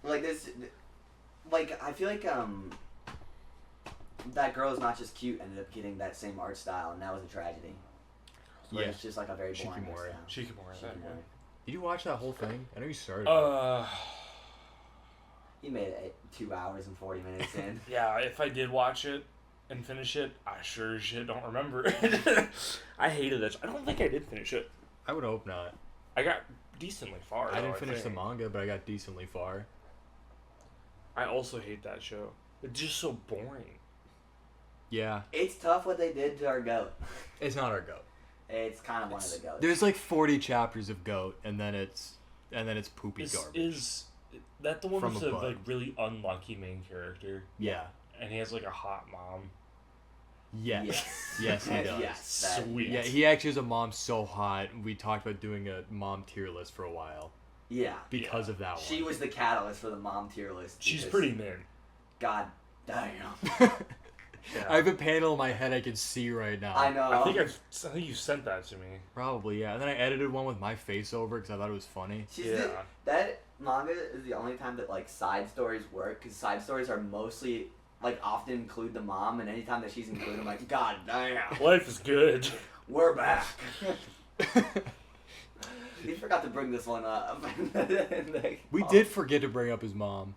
[SPEAKER 3] Like this, like I feel like that girl is not just cute. Ended up getting that same art style, and that was a tragedy. Like,
[SPEAKER 2] Yeah.
[SPEAKER 3] it's just like a very boring art
[SPEAKER 2] Shikimori.
[SPEAKER 3] style.
[SPEAKER 1] Shikimori, that
[SPEAKER 3] Shikimori.
[SPEAKER 2] Did you watch that whole thing? I know you started.
[SPEAKER 3] You made it 2 hours and 40 minutes in.
[SPEAKER 1] Yeah, if I did watch it and finish it, I sure as shit don't remember it. I hated it. I don't think I did finish it.
[SPEAKER 2] I would hope not.
[SPEAKER 1] I got decently far.
[SPEAKER 2] I didn't finish the manga, but I got decently far.
[SPEAKER 1] I also hate that show. It's just so boring.
[SPEAKER 2] Yeah.
[SPEAKER 3] It's tough what they did to our goat.
[SPEAKER 2] It's not our goat.
[SPEAKER 3] It's kind of one of the goats.
[SPEAKER 2] There's like 40 chapters of goat, and then it's poopy garbage.
[SPEAKER 1] Is that the one
[SPEAKER 2] From
[SPEAKER 1] with
[SPEAKER 2] a
[SPEAKER 1] the
[SPEAKER 2] bug.
[SPEAKER 1] like really unlucky main character?
[SPEAKER 2] Yeah.
[SPEAKER 1] And he has like a hot mom.
[SPEAKER 2] Yes. Yes, he does.
[SPEAKER 3] Yes, that-
[SPEAKER 1] Sweet.
[SPEAKER 2] Yeah, he actually has a mom so hot. We talked about doing a mom tier list for a while
[SPEAKER 3] Yeah.
[SPEAKER 2] because of that one.
[SPEAKER 3] She was the catalyst for the mom tier list.
[SPEAKER 1] She's
[SPEAKER 3] because-
[SPEAKER 1] pretty mean.
[SPEAKER 3] God damn.
[SPEAKER 1] Yeah.
[SPEAKER 2] I have a panel in my head I can see right now.
[SPEAKER 3] I know.
[SPEAKER 1] I think you sent that to me.
[SPEAKER 2] Probably, yeah. And then I edited one with my face over because I thought it was funny.
[SPEAKER 1] Yeah.
[SPEAKER 3] That manga is the only time that like side stories work, because side stories are mostly like often include the mom, and anytime that she's included, I'm like, God damn,
[SPEAKER 1] Life is good.
[SPEAKER 3] we're back. You forgot to bring this one up.
[SPEAKER 2] We did forget to bring up his mom.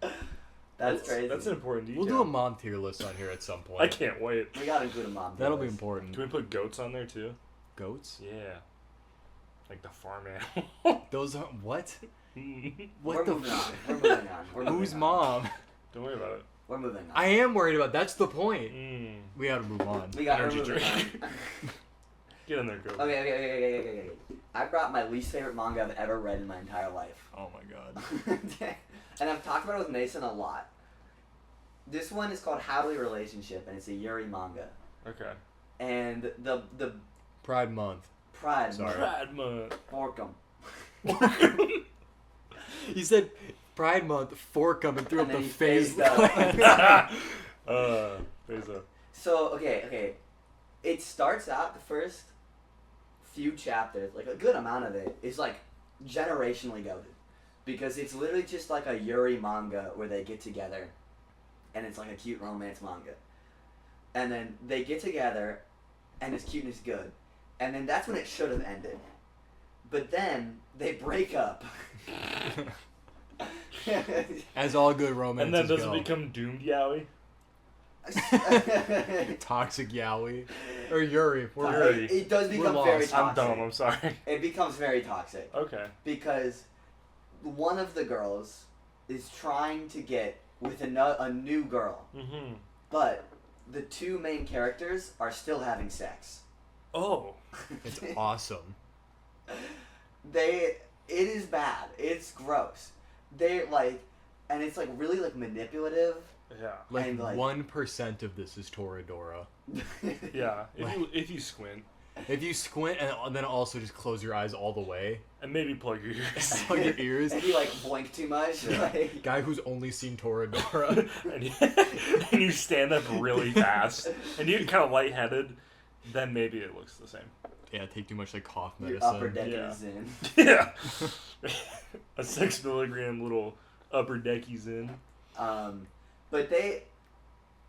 [SPEAKER 3] That's crazy.
[SPEAKER 1] That's an important detail.
[SPEAKER 2] We'll do a mom tier list on here at some point.
[SPEAKER 1] I can't wait.
[SPEAKER 3] We gotta include a mom.
[SPEAKER 2] That'll
[SPEAKER 3] tier
[SPEAKER 2] be
[SPEAKER 3] list.
[SPEAKER 2] important.
[SPEAKER 1] Can we put goats on there too?
[SPEAKER 2] Goats?
[SPEAKER 1] Yeah. Like the farm animal.
[SPEAKER 2] Those are what?
[SPEAKER 3] We're
[SPEAKER 2] What the?
[SPEAKER 3] moving on. We're moving on. We're moving
[SPEAKER 2] Whose
[SPEAKER 3] on.
[SPEAKER 2] mom?
[SPEAKER 1] Don't worry about it.
[SPEAKER 3] We're moving on.
[SPEAKER 2] I am worried about. That's the point.
[SPEAKER 1] Mm.
[SPEAKER 2] We gotta move on.
[SPEAKER 3] We got
[SPEAKER 1] Energy
[SPEAKER 3] moving
[SPEAKER 1] drink.
[SPEAKER 3] on.
[SPEAKER 1] Get in there, goat.
[SPEAKER 3] Okay. I brought my least favorite manga I've ever read in my entire life.
[SPEAKER 2] Oh my god.
[SPEAKER 3] And I've talked about it with Mason a lot. This one is called Happily Relationship, and it's a Yuri manga.
[SPEAKER 1] Okay.
[SPEAKER 3] And the
[SPEAKER 2] Pride Month.
[SPEAKER 3] Pride
[SPEAKER 2] Sorry.
[SPEAKER 1] Pride month.
[SPEAKER 3] Forkum.
[SPEAKER 2] You said Pride Month, fork 'em, and threw
[SPEAKER 3] And
[SPEAKER 2] up
[SPEAKER 3] then
[SPEAKER 2] the
[SPEAKER 3] he
[SPEAKER 2] face.
[SPEAKER 3] phased out.
[SPEAKER 1] Face up.
[SPEAKER 3] So okay. It starts out, the first few chapters, like a good amount of it is like generationally goated, because it's literally just like a Yuri manga where they get together, and it's like a cute romance manga, and then they get together, and it's cute and it's good, and then that's when it should have ended, but then they break up.
[SPEAKER 2] As all good romances
[SPEAKER 1] And then does
[SPEAKER 2] go.
[SPEAKER 1] it become doomed yaoi?
[SPEAKER 2] Toxic yaoi. Or Yuri. We're
[SPEAKER 1] Yuri.
[SPEAKER 3] It does
[SPEAKER 2] We're
[SPEAKER 3] become
[SPEAKER 2] lost.
[SPEAKER 3] very
[SPEAKER 1] I'm
[SPEAKER 3] toxic.
[SPEAKER 1] dumb. I'm sorry.
[SPEAKER 3] It becomes very toxic
[SPEAKER 1] Okay.
[SPEAKER 3] because one of the girls is trying to get with a new girl,
[SPEAKER 1] Mm-hmm.
[SPEAKER 3] but the two main characters are still having sex.
[SPEAKER 1] Oh.
[SPEAKER 2] It's awesome.
[SPEAKER 3] It is bad. It's gross. They're like, and it's like really like manipulative.
[SPEAKER 1] Yeah.
[SPEAKER 2] Like
[SPEAKER 3] And, like-
[SPEAKER 2] 1% of this is Toradora.
[SPEAKER 1] Yeah. If you squint
[SPEAKER 2] If you squint and then also just close your eyes all the way,
[SPEAKER 1] and maybe plug your ears.
[SPEAKER 2] plug your ears.
[SPEAKER 3] And you like blink too much. Like,
[SPEAKER 2] Guy who's only seen Toradora.
[SPEAKER 1] and you stand up really fast and you get kind of lightheaded, then maybe it looks the same.
[SPEAKER 2] Yeah, take too much like cough
[SPEAKER 3] your
[SPEAKER 2] medicine.
[SPEAKER 3] upper deck
[SPEAKER 1] Yeah.
[SPEAKER 3] is in.
[SPEAKER 1] Yeah. A 6 milligram little upper deckies in.
[SPEAKER 3] But they,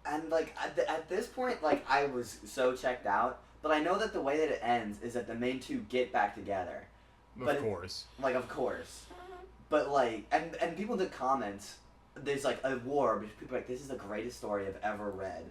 [SPEAKER 3] and like at this point, like I was so checked out. But I know that the way that it ends is that the main two get back together. But
[SPEAKER 2] Of course.
[SPEAKER 3] Like, of course. But like, and people in the comments, there's like a war because people are like, this is the greatest story I've ever read.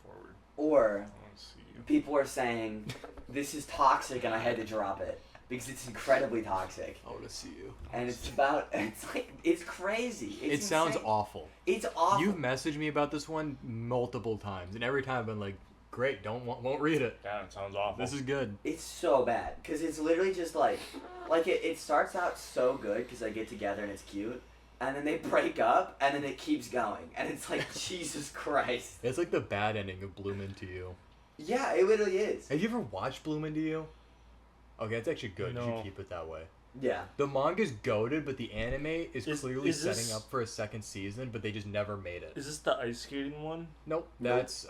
[SPEAKER 1] Forward.
[SPEAKER 3] Or
[SPEAKER 1] Let's see.
[SPEAKER 3] people are saying, this is toxic and I had to drop it because it's incredibly toxic.
[SPEAKER 2] I want to see you.
[SPEAKER 3] And it's about, it's like, it's crazy. It's
[SPEAKER 2] It sounds
[SPEAKER 3] insane.
[SPEAKER 2] awful.
[SPEAKER 3] It's awful.
[SPEAKER 2] You've messaged me about this one multiple times, and every time I've been like, great, won't read it.
[SPEAKER 1] Yeah, it sounds awful.
[SPEAKER 2] This is good.
[SPEAKER 3] It's so bad because it's literally just like it starts out so good because they get together and it's cute, and then they break up and then it keeps going and it's like Jesus Christ.
[SPEAKER 2] It's like the bad ending of Bloom Into You.
[SPEAKER 3] Yeah, it literally is.
[SPEAKER 2] Have you ever watched Bloom Into You? Okay, it's actually good. You
[SPEAKER 1] No.
[SPEAKER 2] should keep it that way.
[SPEAKER 3] Yeah.
[SPEAKER 2] The manga's goated, but the anime is clearly
[SPEAKER 1] is this-
[SPEAKER 2] setting up for a second season, but they just never made it.
[SPEAKER 1] Is this the ice skating one?
[SPEAKER 2] Nope.
[SPEAKER 3] Nope.
[SPEAKER 2] That's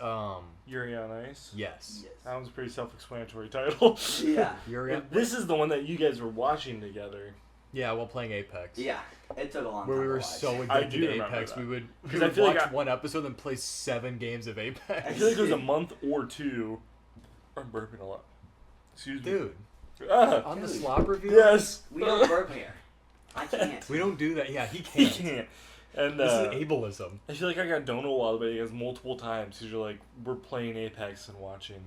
[SPEAKER 1] Yuri on Ice?
[SPEAKER 2] yes.
[SPEAKER 1] That was a pretty self-explanatory title.
[SPEAKER 3] Yeah.
[SPEAKER 2] You're
[SPEAKER 1] This is the one that you guys were watching together.
[SPEAKER 2] yeah, while playing Apex.
[SPEAKER 3] Yeah. It took a long
[SPEAKER 2] Where
[SPEAKER 3] time
[SPEAKER 2] we
[SPEAKER 3] to
[SPEAKER 2] were
[SPEAKER 3] watch.
[SPEAKER 2] so
[SPEAKER 1] I
[SPEAKER 2] addicted
[SPEAKER 1] do
[SPEAKER 2] to
[SPEAKER 1] remember
[SPEAKER 2] Apex,
[SPEAKER 1] that.
[SPEAKER 2] we would
[SPEAKER 1] Because I
[SPEAKER 2] watch
[SPEAKER 1] feel like
[SPEAKER 2] one episode and play 7 games of Apex.
[SPEAKER 1] I feel like it was a month or two. I'm burping a lot. Excuse me.
[SPEAKER 2] Dude, On the Slop review?
[SPEAKER 1] Yes.
[SPEAKER 3] We don't burp here. I can't.
[SPEAKER 2] We don't do that. Yeah, he
[SPEAKER 1] He
[SPEAKER 2] can't.
[SPEAKER 1] can't. And
[SPEAKER 2] This is ableism.
[SPEAKER 1] I feel like I got Dono Wild Vegas multiple times because you're like, we're playing Apex and watching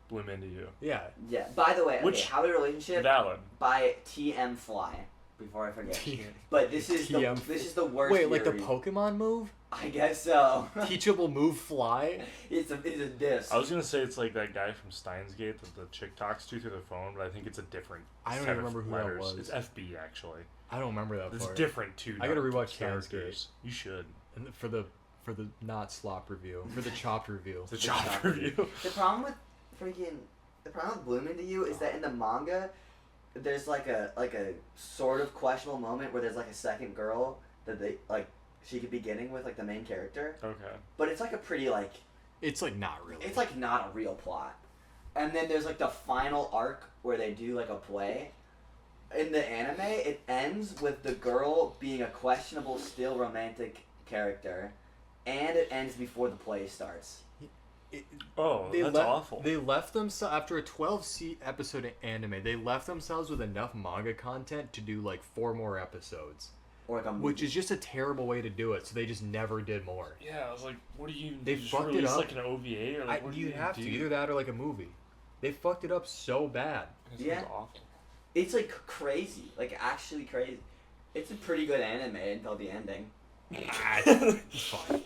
[SPEAKER 1] Bloom Into You.
[SPEAKER 2] Yeah.
[SPEAKER 3] Yeah. By the way, okay,
[SPEAKER 1] Which-
[SPEAKER 3] How to Relationship
[SPEAKER 1] Valid.
[SPEAKER 3] by TM Fly. Before I forget.
[SPEAKER 2] T-
[SPEAKER 3] But this is
[SPEAKER 2] TM.
[SPEAKER 3] this is the worst.
[SPEAKER 2] Wait, like the
[SPEAKER 3] theory.
[SPEAKER 2] Pokemon move?
[SPEAKER 3] I guess so.
[SPEAKER 2] Teachable move fly?
[SPEAKER 3] it's a diss.
[SPEAKER 1] I was gonna say it's like that guy from Steins Gate that the chick talks to through the phone, but I think it's a different.
[SPEAKER 2] I don't
[SPEAKER 1] set
[SPEAKER 2] even
[SPEAKER 1] of
[SPEAKER 2] remember who that
[SPEAKER 1] letters.
[SPEAKER 2] was.
[SPEAKER 1] It's FB actually.
[SPEAKER 2] I don't remember that
[SPEAKER 1] It's
[SPEAKER 2] part.
[SPEAKER 1] different too.
[SPEAKER 2] I gotta
[SPEAKER 1] not
[SPEAKER 2] rewatch Steins
[SPEAKER 1] characters. You should.
[SPEAKER 2] And for the not Slop review. For the chopped review.
[SPEAKER 1] The job review.
[SPEAKER 3] The problem with Bloom Into You is that in the manga, there's like a sort of questionable moment where there's like a second girl that they like she could be getting with like the main character,
[SPEAKER 1] Okay.
[SPEAKER 3] but it's like a pretty like
[SPEAKER 2] It's like not really.
[SPEAKER 3] it's like not a real plot. And then there's like the final arc where they do like a play. In the anime, it ends with the girl being a questionable, still romantic character, and it ends before the play starts.
[SPEAKER 1] Oh, that's awful.
[SPEAKER 2] They left themselves after a 12 episode anime. They left themselves with enough manga content to do like 4 more episodes,
[SPEAKER 3] Or like a movie.
[SPEAKER 2] which is just a terrible way to do it. So they just never did more.
[SPEAKER 1] Yeah, I was like, what do you?
[SPEAKER 2] They
[SPEAKER 1] just
[SPEAKER 2] fucked it
[SPEAKER 1] release,
[SPEAKER 2] up.
[SPEAKER 1] like an OVA or like what do
[SPEAKER 2] you have
[SPEAKER 1] do?
[SPEAKER 2] to either that or like a movie. They fucked it up so bad.
[SPEAKER 1] This
[SPEAKER 3] Yeah.
[SPEAKER 1] is awful.
[SPEAKER 3] It's like crazy, like actually crazy. It's a pretty good anime until the ending.
[SPEAKER 2] It's fine.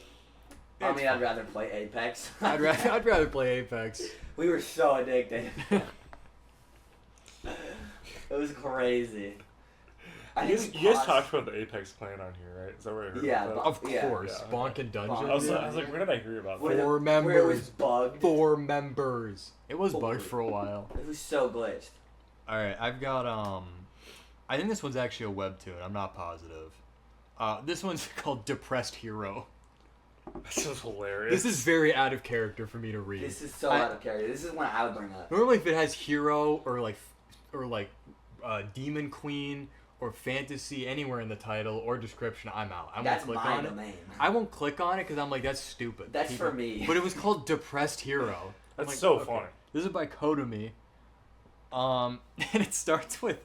[SPEAKER 3] I
[SPEAKER 2] It's
[SPEAKER 3] mean, I'd
[SPEAKER 2] fine.
[SPEAKER 3] rather play Apex.
[SPEAKER 2] I'd rather play Apex.
[SPEAKER 3] We were so addicted. It was crazy. I
[SPEAKER 1] You
[SPEAKER 3] think
[SPEAKER 1] guys,
[SPEAKER 3] we
[SPEAKER 1] you guys
[SPEAKER 3] paused-
[SPEAKER 1] talked about the Apex clan on here, right? Is that where I heard
[SPEAKER 3] Yeah,
[SPEAKER 1] about
[SPEAKER 2] Of
[SPEAKER 3] Yeah.
[SPEAKER 2] course,
[SPEAKER 1] Yeah.
[SPEAKER 2] Bonk and Dungeon.
[SPEAKER 1] that? I was
[SPEAKER 3] Yeah.
[SPEAKER 1] like, where did I hear about
[SPEAKER 3] Where
[SPEAKER 1] that?
[SPEAKER 3] the-
[SPEAKER 2] Four
[SPEAKER 3] Where it was
[SPEAKER 2] members.
[SPEAKER 3] bugged.
[SPEAKER 2] 4 members. It was
[SPEAKER 3] Holy.
[SPEAKER 2] bugged for a while.
[SPEAKER 3] It was so glitched.
[SPEAKER 2] All right, I've got I think this one's actually a webtoon. I'm not positive. This one's called Depressed Hero.
[SPEAKER 1] This is hilarious.
[SPEAKER 2] This is very out of character for me to read.
[SPEAKER 3] This is so
[SPEAKER 2] I-
[SPEAKER 3] out of character. This is one I would bring up.
[SPEAKER 2] Normally, if it has hero or like demon queen or fantasy anywhere in the title or description, I'm out. I won't
[SPEAKER 3] That's
[SPEAKER 2] click
[SPEAKER 3] my
[SPEAKER 2] on it.
[SPEAKER 3] domain.
[SPEAKER 2] I won't click on it because I'm like, that's stupid.
[SPEAKER 3] That's for me.
[SPEAKER 2] But it was called Depressed Hero. I'm
[SPEAKER 1] That's
[SPEAKER 2] like,
[SPEAKER 1] so
[SPEAKER 2] okay.
[SPEAKER 1] funny.
[SPEAKER 2] This is by Kotomi. And it starts with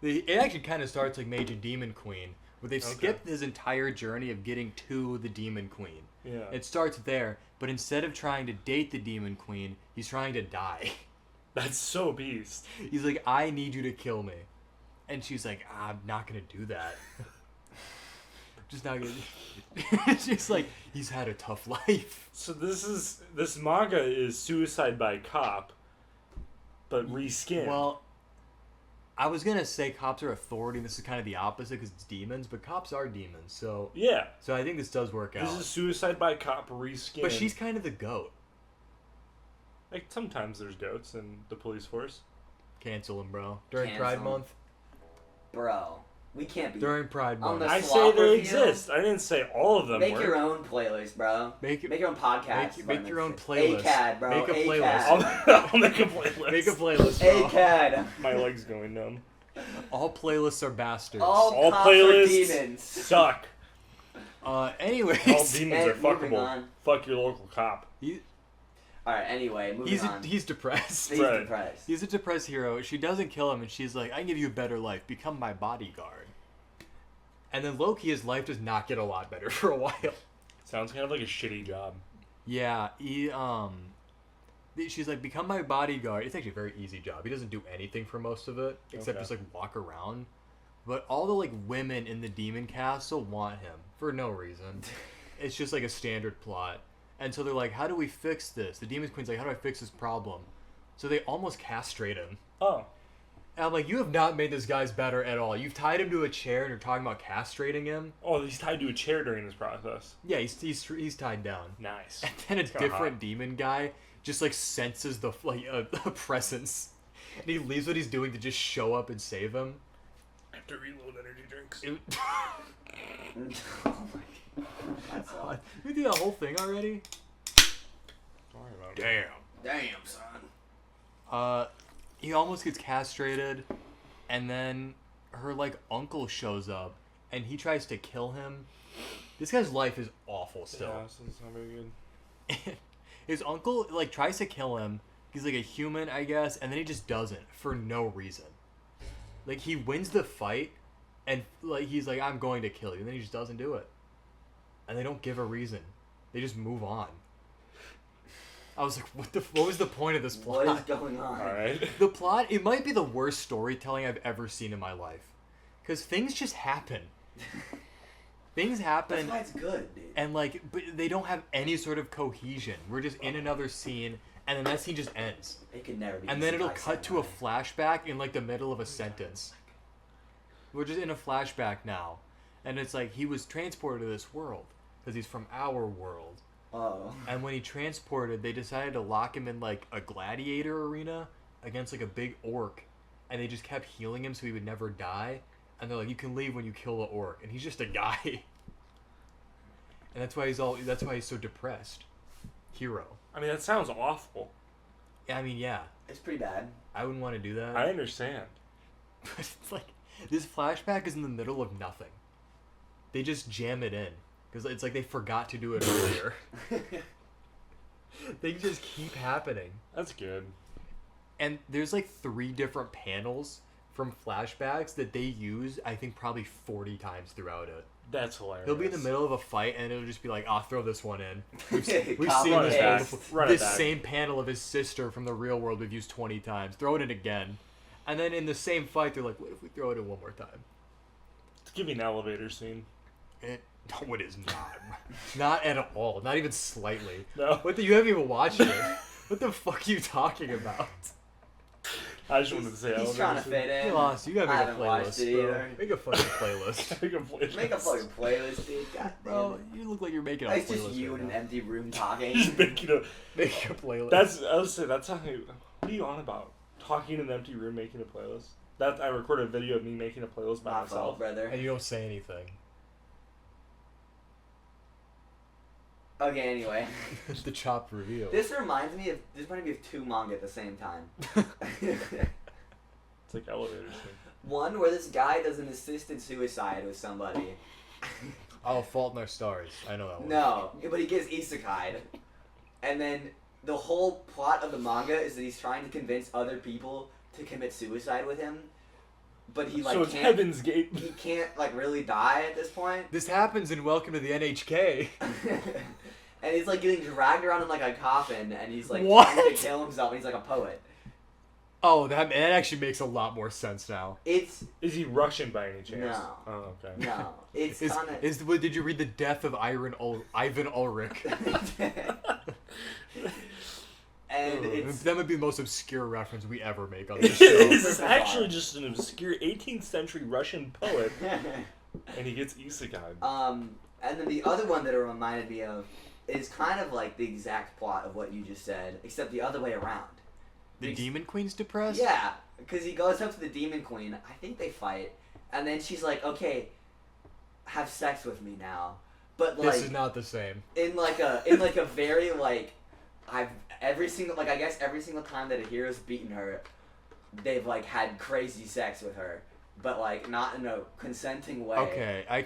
[SPEAKER 2] it actually kind of starts like Major Demon Queen, where they've
[SPEAKER 1] Okay.
[SPEAKER 2] skipped his entire journey of getting to the Demon Queen.
[SPEAKER 1] Yeah.
[SPEAKER 2] It starts there, but instead of trying to date the Demon Queen, he's trying to die.
[SPEAKER 1] That's so beast.
[SPEAKER 2] He's like, I need you to kill me. And she's like, I'm not gonna do that. Just not gonna. She's like, he's had a tough life.
[SPEAKER 1] So this manga is Suicide by Cop, but reskinned.
[SPEAKER 2] Well, I was gonna say cops are authority, and this is kind of the opposite because it's demons, but cops are demons, so
[SPEAKER 1] yeah.
[SPEAKER 2] I think this does work out.
[SPEAKER 1] This is Suicide by Cop reskinned.
[SPEAKER 2] But she's kind of the goat.
[SPEAKER 1] like sometimes there's goats in the police force.
[SPEAKER 2] Cancel him, bro. During
[SPEAKER 3] Cancel
[SPEAKER 2] Pride
[SPEAKER 3] him.
[SPEAKER 2] Month.
[SPEAKER 3] Bro, we can't be.
[SPEAKER 2] During Pride
[SPEAKER 3] On
[SPEAKER 2] Month.
[SPEAKER 3] the
[SPEAKER 1] I say
[SPEAKER 3] Slop
[SPEAKER 1] they
[SPEAKER 3] review?
[SPEAKER 1] exist. I didn't say all of them
[SPEAKER 3] Make
[SPEAKER 1] were.
[SPEAKER 3] your own playlist, bro.
[SPEAKER 2] Make it.
[SPEAKER 3] Make your own podcast.
[SPEAKER 2] Make your own
[SPEAKER 3] A
[SPEAKER 2] playlist.
[SPEAKER 3] ACAD, bro.
[SPEAKER 2] Make a
[SPEAKER 3] ACAD.
[SPEAKER 2] playlist.
[SPEAKER 1] I'll make a playlist.
[SPEAKER 2] Make a playlist, bro.
[SPEAKER 3] ACAD.
[SPEAKER 1] My leg's going numb.
[SPEAKER 2] All playlists are bastards.
[SPEAKER 3] All cops are
[SPEAKER 1] playlists
[SPEAKER 3] demons.
[SPEAKER 1] suck.
[SPEAKER 2] Anyways.
[SPEAKER 1] All demons
[SPEAKER 3] Hey,
[SPEAKER 1] are
[SPEAKER 3] moving
[SPEAKER 1] fuckable.
[SPEAKER 3] on.
[SPEAKER 1] Fuck your local cop.
[SPEAKER 3] Alright, anyway, moving on.
[SPEAKER 2] He's depressed.
[SPEAKER 3] He's
[SPEAKER 1] Right.
[SPEAKER 3] depressed.
[SPEAKER 2] He's a depressed hero. She doesn't kill him, and she's like, I can give you a better life. Become my bodyguard. And then Loki, his life does not get a lot better for a while.
[SPEAKER 1] Sounds kind of like a shitty job.
[SPEAKER 2] Yeah, she's like, become my bodyguard. It's actually a very easy job. He doesn't do anything for most of it, except
[SPEAKER 1] Okay.
[SPEAKER 2] just like walk around. But all the like women in the demon castle want him for no reason. It's just like a standard plot. And so they're like, how do we fix this? The demon queen's like, how do I fix this problem? So they almost castrate him.
[SPEAKER 1] Oh.
[SPEAKER 2] And I'm like, you have not made this guy's better at all. You've tied him to a chair and you're talking about castrating him.
[SPEAKER 1] Oh, he's tied to a chair during this process.
[SPEAKER 2] Yeah, he's tied down.
[SPEAKER 1] Nice.
[SPEAKER 2] And then a
[SPEAKER 1] It's kinda
[SPEAKER 2] different
[SPEAKER 1] hot.
[SPEAKER 2] demon guy just like senses the a presence, and he leaves what he's doing to just show up and save him.
[SPEAKER 1] I have to reload energy drinks.
[SPEAKER 3] Oh my god.
[SPEAKER 2] You do that whole thing already?
[SPEAKER 1] Sorry about
[SPEAKER 2] Damn.
[SPEAKER 3] Damn, son.
[SPEAKER 2] He almost gets castrated, and then her like uncle shows up, and he tries to kill him. This guy's life is awful still.
[SPEAKER 1] Yeah, this is not very good.
[SPEAKER 2] His uncle like tries to kill him He's like a human, I guess, and then he just doesn't for no reason. Like he wins the fight, and like he's like, I'm going to kill you, and then he just doesn't do it. And they don't give a reason. They just move on. I was like, what was the point of this plot?
[SPEAKER 3] What is going on?
[SPEAKER 1] Alright.
[SPEAKER 2] The plot, it might be the worst storytelling I've ever seen in my life. Because things just happen. Things happen.
[SPEAKER 3] That's why it's good, dude.
[SPEAKER 2] And like, but they don't have any sort of cohesion. We're just in another scene, and then that scene just ends.
[SPEAKER 3] It could never be.
[SPEAKER 2] And then it'll
[SPEAKER 3] Isekai
[SPEAKER 2] cut to a
[SPEAKER 3] samurai.
[SPEAKER 2] flashback in like the middle of a sentence. We're just in a flashback now. And it's like, he was transported to this world. Because he's from our world.
[SPEAKER 3] Oh.
[SPEAKER 2] And when he transported, they decided to lock him in like a gladiator arena against like a big orc. And they just kept healing him so he would never die. And they're like, you can leave when you kill the orc. And he's just a guy. And that's why he's so depressed. Hero.
[SPEAKER 1] I mean, that sounds awful.
[SPEAKER 2] I mean, yeah.
[SPEAKER 3] It's pretty bad.
[SPEAKER 2] I wouldn't want to do that.
[SPEAKER 1] I understand.
[SPEAKER 2] But it's like, this flashback is in the middle of nothing. They just jam it in. Because it's like they forgot to do it earlier. They just keep happening.
[SPEAKER 1] That's good.
[SPEAKER 2] And there's like 3 different panels from flashbacks that they use, I think, probably 40 times throughout it.
[SPEAKER 1] That's hilarious.
[SPEAKER 2] He'll be in the middle of a fight, and it'll just be like, "I'll throw this one in." We've seen
[SPEAKER 3] Run
[SPEAKER 2] this
[SPEAKER 3] it back.
[SPEAKER 2] before.
[SPEAKER 1] Run it
[SPEAKER 2] This
[SPEAKER 1] back.
[SPEAKER 2] same panel of his sister from the real world we've used 20 times. Throw it in again. And then in the same fight, they're like, what if we throw it in one more time?
[SPEAKER 1] Give me an elevator scene.
[SPEAKER 2] No, it is not. Not at all. Not even slightly.
[SPEAKER 1] No.
[SPEAKER 2] What you haven't even watched it. What the fuck are you talking about?
[SPEAKER 1] I just wanted to say
[SPEAKER 3] He's
[SPEAKER 1] elevator
[SPEAKER 3] trying to
[SPEAKER 1] scene.
[SPEAKER 3] fit in.
[SPEAKER 2] You lost. You gotta
[SPEAKER 3] I
[SPEAKER 2] make a
[SPEAKER 3] haven't watched
[SPEAKER 2] playlist,
[SPEAKER 3] it
[SPEAKER 2] bro.
[SPEAKER 3] either.
[SPEAKER 2] Make a fucking playlist.
[SPEAKER 1] Make a playlist.
[SPEAKER 3] Make a fucking playlist, dude. God damn
[SPEAKER 2] Bro,
[SPEAKER 3] it.
[SPEAKER 2] you look like you're making a
[SPEAKER 3] It's
[SPEAKER 2] playlist.
[SPEAKER 3] just you
[SPEAKER 2] right
[SPEAKER 3] in an
[SPEAKER 2] now.
[SPEAKER 3] empty room talking.
[SPEAKER 1] Just making a.
[SPEAKER 2] Make a playlist.
[SPEAKER 1] I was saying, that's how. What are you on about? Talking in an empty room, making a playlist? That I recorded a video of me making a playlist by
[SPEAKER 3] My
[SPEAKER 1] myself.
[SPEAKER 3] fault, brother.
[SPEAKER 2] And you don't say anything.
[SPEAKER 3] Okay, anyway.
[SPEAKER 2] The chop reveal.
[SPEAKER 3] This reminds me of 2 manga at the same time.
[SPEAKER 1] It's like elevator scene.
[SPEAKER 3] One where this guy does an assisted suicide with somebody.
[SPEAKER 2] Oh, Fault in Our Stars. I know that one.
[SPEAKER 3] No, but he gets isekai'd. And then the whole plot of the manga is that he's trying to convince other people to commit suicide with him. But he
[SPEAKER 1] So it's
[SPEAKER 3] can't.
[SPEAKER 1] Heaven's Gate.
[SPEAKER 3] He can't really die at this point.
[SPEAKER 2] This happens in Welcome to the NHK.
[SPEAKER 3] And he's getting dragged around in a coffin, and he's
[SPEAKER 2] What?
[SPEAKER 3] trying to kill himself. And he's like a poet.
[SPEAKER 2] Oh, that actually makes a lot more sense now.
[SPEAKER 3] It's
[SPEAKER 1] Is he Russian by any chance?
[SPEAKER 3] No.
[SPEAKER 1] Oh, okay.
[SPEAKER 3] no. It's kind of.
[SPEAKER 2] Did you read The Death of Ivan Ulrich?
[SPEAKER 3] And it's
[SPEAKER 2] That would be the most obscure reference we ever make on
[SPEAKER 1] This
[SPEAKER 2] this show.
[SPEAKER 1] is actually just an obscure 18th century Russian poet, and he gets isekai.
[SPEAKER 3] and then the other one that it reminded me of is kind of like the exact plot of what you just said, except the other way around.
[SPEAKER 2] The Demon Queen's depressed?
[SPEAKER 3] Yeah, because he goes up to the Demon Queen. I think they fight, and then she's like, "Okay, have sex with me now." But
[SPEAKER 2] This is not the same.
[SPEAKER 3] in a very every single time that a hero's beaten her, they've had crazy sex with her, but not in a consenting way.
[SPEAKER 2] Okay, I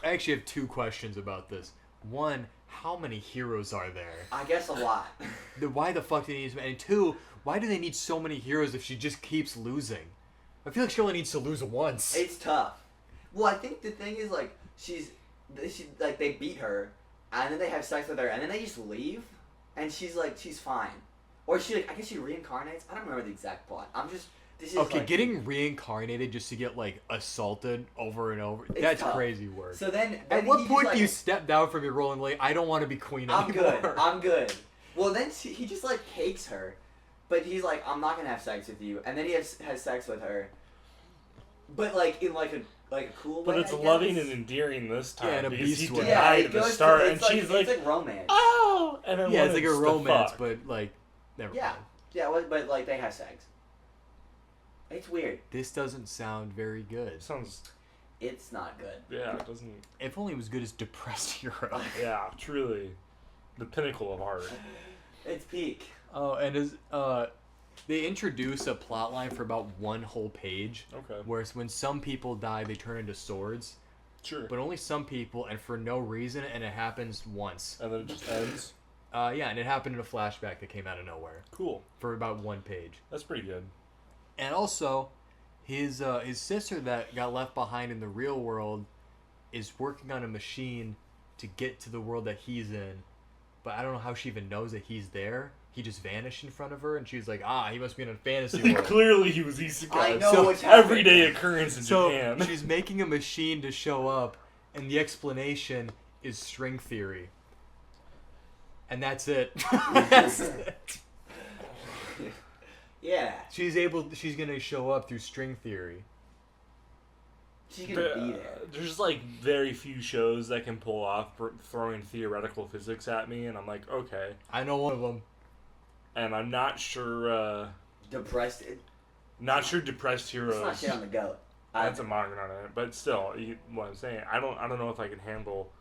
[SPEAKER 2] actually have 2 questions about this. One, how many heroes are there?
[SPEAKER 3] I guess a lot.
[SPEAKER 2] Why the fuck do they need so many? And 2, why do they need so many heroes if she just keeps losing? I feel like she only needs to lose once.
[SPEAKER 3] It's tough. Well, I think the thing is they beat her, and then they have sex with her, and then they just leave, and she's fine, or I guess she reincarnates. I don't remember the exact plot. This is
[SPEAKER 2] Okay, getting reincarnated just to get assaulted over and over,
[SPEAKER 3] It's
[SPEAKER 2] that's
[SPEAKER 3] tough.
[SPEAKER 2] crazy work.
[SPEAKER 3] So then
[SPEAKER 2] At
[SPEAKER 3] he
[SPEAKER 2] what
[SPEAKER 3] just,
[SPEAKER 2] point do you step down from your role and I don't want to be queen
[SPEAKER 3] I'm
[SPEAKER 2] anymore?
[SPEAKER 3] I'm good. Well, then he just hates her, but he's like, I'm not gonna have sex with you, and then he has sex with her, but in a cool way.
[SPEAKER 1] But it's
[SPEAKER 3] I
[SPEAKER 1] loving
[SPEAKER 3] guess.
[SPEAKER 1] and endearing this time
[SPEAKER 2] Yeah, in a
[SPEAKER 1] because he
[SPEAKER 2] beast way.
[SPEAKER 1] denied
[SPEAKER 3] it
[SPEAKER 1] at the
[SPEAKER 3] goes
[SPEAKER 1] start,
[SPEAKER 3] to,
[SPEAKER 1] and she's like,
[SPEAKER 3] it's romance.
[SPEAKER 1] "Oh," and then
[SPEAKER 2] Yeah, it's
[SPEAKER 1] wanted
[SPEAKER 2] like a
[SPEAKER 1] to
[SPEAKER 2] romance,
[SPEAKER 1] fuck.
[SPEAKER 2] but never
[SPEAKER 3] Yeah.
[SPEAKER 2] mind.
[SPEAKER 3] Yeah, but they have sex. It's weird.
[SPEAKER 2] This doesn't sound very good.
[SPEAKER 1] Sounds,
[SPEAKER 3] It's not good.
[SPEAKER 1] yeah, it doesn't.
[SPEAKER 2] If only it was good as depressed hero.
[SPEAKER 1] Yeah, truly, the pinnacle of art.
[SPEAKER 3] It's peak.
[SPEAKER 2] Oh, and they introduce a plot line for about 1 whole page.
[SPEAKER 1] Okay,
[SPEAKER 2] Where when some people die, they turn into swords,
[SPEAKER 1] sure.
[SPEAKER 2] but only some people, and for no reason, and it happens once.
[SPEAKER 1] And then it just ends.
[SPEAKER 2] Yeah, and it happened in a flashback that came out of nowhere
[SPEAKER 1] Cool.
[SPEAKER 2] for about 1 page.
[SPEAKER 1] That's pretty good.
[SPEAKER 2] And also, his sister that got left behind in the real world is working on a machine to get to the world that he's in. But I don't know how she even knows that he's there. He just vanished in front of her, and she's like, he must be in a fantasy world.
[SPEAKER 1] Clearly he was isekai.
[SPEAKER 3] I know
[SPEAKER 2] So,
[SPEAKER 3] what's happening.
[SPEAKER 1] Everyday occurrence in Japan.
[SPEAKER 2] So she's making a machine to show up, and the explanation is string theory. And that's it. That's it.
[SPEAKER 3] Yeah.
[SPEAKER 2] She's gonna show up through string theory.
[SPEAKER 3] She's gonna be there.
[SPEAKER 1] There's like very few shows that can pull off throwing theoretical physics at me, and I'm like, okay.
[SPEAKER 2] I know one of them.
[SPEAKER 1] And I'm not sure.
[SPEAKER 3] Depressed.
[SPEAKER 1] Not sure Depressed Heroes.
[SPEAKER 3] It's not shit on the goat.
[SPEAKER 1] That's a manga on it, but still, what I'm saying, I don't know if I can handle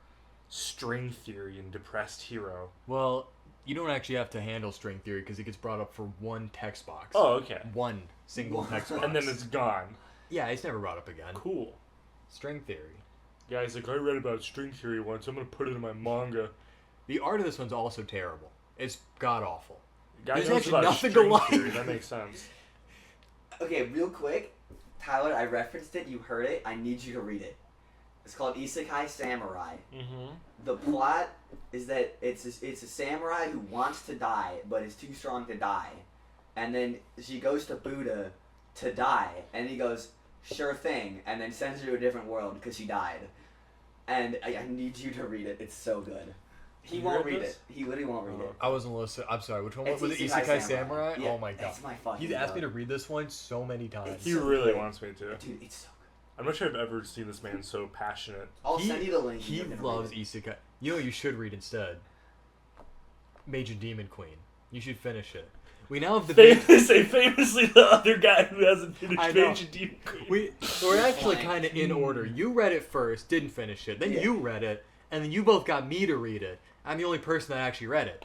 [SPEAKER 1] string theory and Depressed Hero.
[SPEAKER 2] Well, you don't actually have to handle string theory because it gets brought up for one text box.
[SPEAKER 1] Oh, okay.
[SPEAKER 2] One single text box.
[SPEAKER 1] And then it's gone.
[SPEAKER 2] Yeah, it's never brought up again.
[SPEAKER 1] Cool.
[SPEAKER 2] String theory.
[SPEAKER 1] Guys, like, I read about string theory once. I'm gonna put it in my manga.
[SPEAKER 2] The art of this one's also terrible. It's god awful.
[SPEAKER 1] Guys,
[SPEAKER 2] There's
[SPEAKER 1] knows
[SPEAKER 2] actually
[SPEAKER 1] about
[SPEAKER 2] nothing to
[SPEAKER 1] string
[SPEAKER 2] like.
[SPEAKER 1] theory. That makes sense.
[SPEAKER 3] Okay, real quick, Tyler, I referenced it. You heard it. I need you to read it. It's called Isekai Samurai.
[SPEAKER 1] Mm-hmm.
[SPEAKER 3] The plot is that it's a samurai who wants to die but is too strong to die, and then she goes to Buddha to die, and he goes, "Sure thing," and then sends her to a different world because she died. And I need you to read it. It's so good. He
[SPEAKER 1] You
[SPEAKER 3] won't
[SPEAKER 1] read
[SPEAKER 3] read
[SPEAKER 1] this?
[SPEAKER 3] it. He literally won't read it.
[SPEAKER 2] I wasn't listening. I'm sorry. Which one
[SPEAKER 3] It's
[SPEAKER 2] was it?
[SPEAKER 3] Isekai
[SPEAKER 2] Isekai
[SPEAKER 3] Samurai.
[SPEAKER 2] Samurai?
[SPEAKER 3] Yeah,
[SPEAKER 2] Oh my god.
[SPEAKER 3] it's my fucking
[SPEAKER 2] He's asked me to
[SPEAKER 3] goat.
[SPEAKER 2] read this one so many times.
[SPEAKER 3] It's
[SPEAKER 1] He
[SPEAKER 3] so
[SPEAKER 1] really
[SPEAKER 3] good.
[SPEAKER 1] wants me to.
[SPEAKER 3] Dude, it's so good.
[SPEAKER 1] I'm not sure I've ever seen this man so passionate.
[SPEAKER 3] I'll send you the link.
[SPEAKER 2] He
[SPEAKER 3] You're gonna
[SPEAKER 2] loves
[SPEAKER 3] read it.
[SPEAKER 2] Isekai. You know what you should read instead? Major Demon Queen. You should finish it. We now have the
[SPEAKER 1] Famously the other guy who hasn't finished
[SPEAKER 2] I know.
[SPEAKER 1] Major Demon Queen.
[SPEAKER 2] We're actually
[SPEAKER 3] Fine.
[SPEAKER 2] kind of in order. You read it first, didn't finish it. Then
[SPEAKER 3] Yeah.
[SPEAKER 2] you read it, and then you both got me to read it. I'm the only person that actually read it.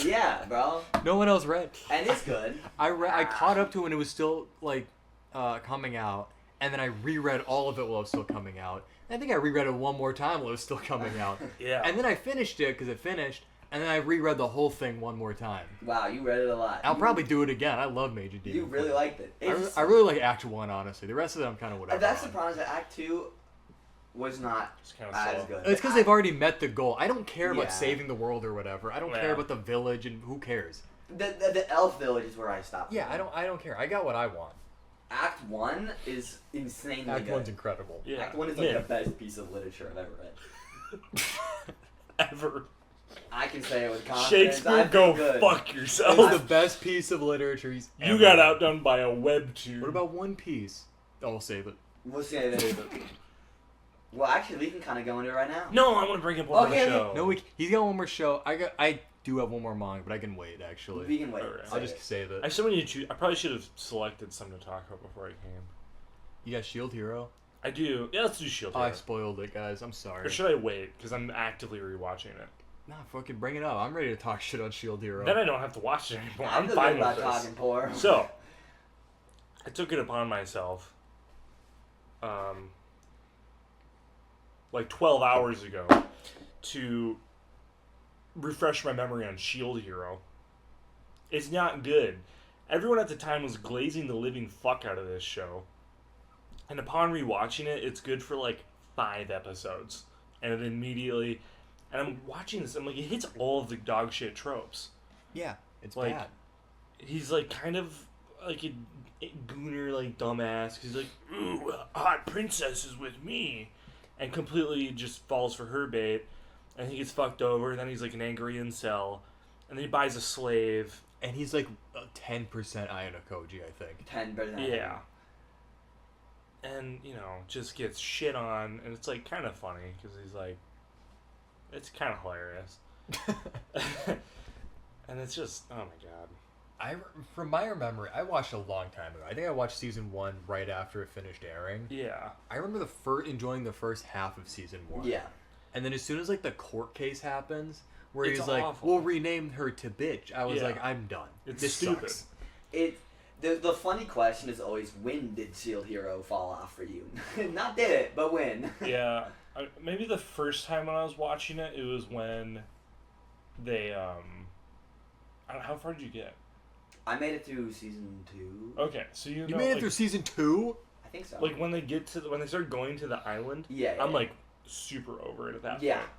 [SPEAKER 3] Yeah, bro.
[SPEAKER 2] No one else read.
[SPEAKER 3] And it's good.
[SPEAKER 2] I caught up to it when it was still like coming out, and then I reread all of it while it was still coming out. I think I reread it one more time while it was still coming out.
[SPEAKER 1] Yeah.
[SPEAKER 2] And then I finished it because it finished, and then I reread the whole thing one more time.
[SPEAKER 3] Wow, you read it a lot.
[SPEAKER 2] I'll probably do it again. I love Major Demon.
[SPEAKER 3] You really
[SPEAKER 2] Queen.
[SPEAKER 3] liked it.
[SPEAKER 2] I really like Act 1, honestly. The rest of it I'm kind of whatever.
[SPEAKER 3] That's
[SPEAKER 2] on.
[SPEAKER 3] the problem. Is that Act 2 was not
[SPEAKER 1] It's kinda
[SPEAKER 3] as
[SPEAKER 1] slow.
[SPEAKER 3] good.
[SPEAKER 2] It's because they've already met the goal. I don't care
[SPEAKER 3] Yeah.
[SPEAKER 2] about saving the world or whatever. I don't
[SPEAKER 1] Yeah.
[SPEAKER 2] care about the village and who cares.
[SPEAKER 3] The elf village is where I stopped.
[SPEAKER 2] Yeah, I don't care. I got what I want.
[SPEAKER 3] Act 1 is insanely
[SPEAKER 2] Act
[SPEAKER 3] good.
[SPEAKER 2] 1's incredible.
[SPEAKER 1] Yeah.
[SPEAKER 3] Act 1 is like
[SPEAKER 1] Yeah.
[SPEAKER 3] the best piece of literature I've ever read.
[SPEAKER 1] Ever.
[SPEAKER 3] I can say it with confidence.
[SPEAKER 1] Shakespeare,
[SPEAKER 3] I feel
[SPEAKER 1] go
[SPEAKER 3] good.
[SPEAKER 1] fuck
[SPEAKER 2] It's
[SPEAKER 1] yourself.
[SPEAKER 2] the best piece of literature he's
[SPEAKER 1] You
[SPEAKER 2] ever
[SPEAKER 1] got
[SPEAKER 2] read.
[SPEAKER 1] outdone by a webtoon.
[SPEAKER 2] What about One Piece? Oh, we'll save it.
[SPEAKER 3] We'll say that. Well, actually, we can kind of go into it right now.
[SPEAKER 1] No, I want to bring up one
[SPEAKER 3] Okay,
[SPEAKER 1] more show.
[SPEAKER 2] No, he's got one more show. I do have one more manga, but I can wait, actually.
[SPEAKER 3] We can wait.
[SPEAKER 1] Alright.
[SPEAKER 2] I'll just save it.
[SPEAKER 1] I still need to choose. I probably should have selected some to talk about before I came.
[SPEAKER 2] You got Shield Hero?
[SPEAKER 1] I do. Yeah, let's do Shield
[SPEAKER 2] Oh, I
[SPEAKER 1] Hero.
[SPEAKER 2] spoiled it, guys. I'm sorry.
[SPEAKER 1] Or should I wait? Because I'm actively rewatching it.
[SPEAKER 2] Nah, fucking bring it up. I'm ready to talk shit on Shield Hero.
[SPEAKER 1] Then I don't have to watch it anymore. I'm
[SPEAKER 3] feel
[SPEAKER 1] fine
[SPEAKER 3] good
[SPEAKER 1] with
[SPEAKER 3] about
[SPEAKER 1] this.
[SPEAKER 3] talking poor.
[SPEAKER 1] So, I took it upon myself, like 12 hours ago, to refresh my memory on Shield Hero. It's not good. Everyone at the time was glazing the living fuck out of this show. And upon rewatching it, it's good for like 5 episodes. And it immediately... And I'm watching this, I'm like, it hits all of the dog shit tropes.
[SPEAKER 2] Yeah, it's
[SPEAKER 1] Like,
[SPEAKER 2] bad.
[SPEAKER 1] He's like kind of like a gooner, like dumbass. 'Cause he's like, ooh, a hot princess is with me. And completely just falls for her bait. And he gets fucked over. And then he's like an angry incel. And then he buys a slave.
[SPEAKER 2] And he's like 10% Ayano-koji, I think.
[SPEAKER 3] 10%.
[SPEAKER 1] Yeah. And, you know, just gets shit on. And it's like kind of funny. Because he's like, it's kind of hilarious. And it's just, oh my god.
[SPEAKER 2] From my memory, I watched a long time ago. I think I watched season 1 right after it finished airing.
[SPEAKER 1] Yeah.
[SPEAKER 2] I remember enjoying the first half of season 1.
[SPEAKER 3] Yeah.
[SPEAKER 2] And then as soon as like the court case happens, where
[SPEAKER 1] It's
[SPEAKER 2] he's like,
[SPEAKER 1] awful.
[SPEAKER 2] "We'll rename her to bitch," I was
[SPEAKER 1] Yeah.
[SPEAKER 2] like, "I'm done.
[SPEAKER 1] It's
[SPEAKER 2] this
[SPEAKER 1] stupid.
[SPEAKER 2] sucks."
[SPEAKER 3] The funny question is always, when did Shield Hero fall off for you? Not did it, but when.
[SPEAKER 1] Yeah. Maybe the first time when I was watching it, it was when they how far did you get?
[SPEAKER 3] I made it through season 2.
[SPEAKER 1] Okay, so you
[SPEAKER 2] You
[SPEAKER 1] know,
[SPEAKER 2] made it
[SPEAKER 1] like,
[SPEAKER 2] through season 2?
[SPEAKER 3] I think so.
[SPEAKER 1] like when they get to when they start going to the island.
[SPEAKER 3] Yeah,
[SPEAKER 1] I'm
[SPEAKER 3] yeah.
[SPEAKER 1] like super over it at that
[SPEAKER 3] Yeah.
[SPEAKER 1] point.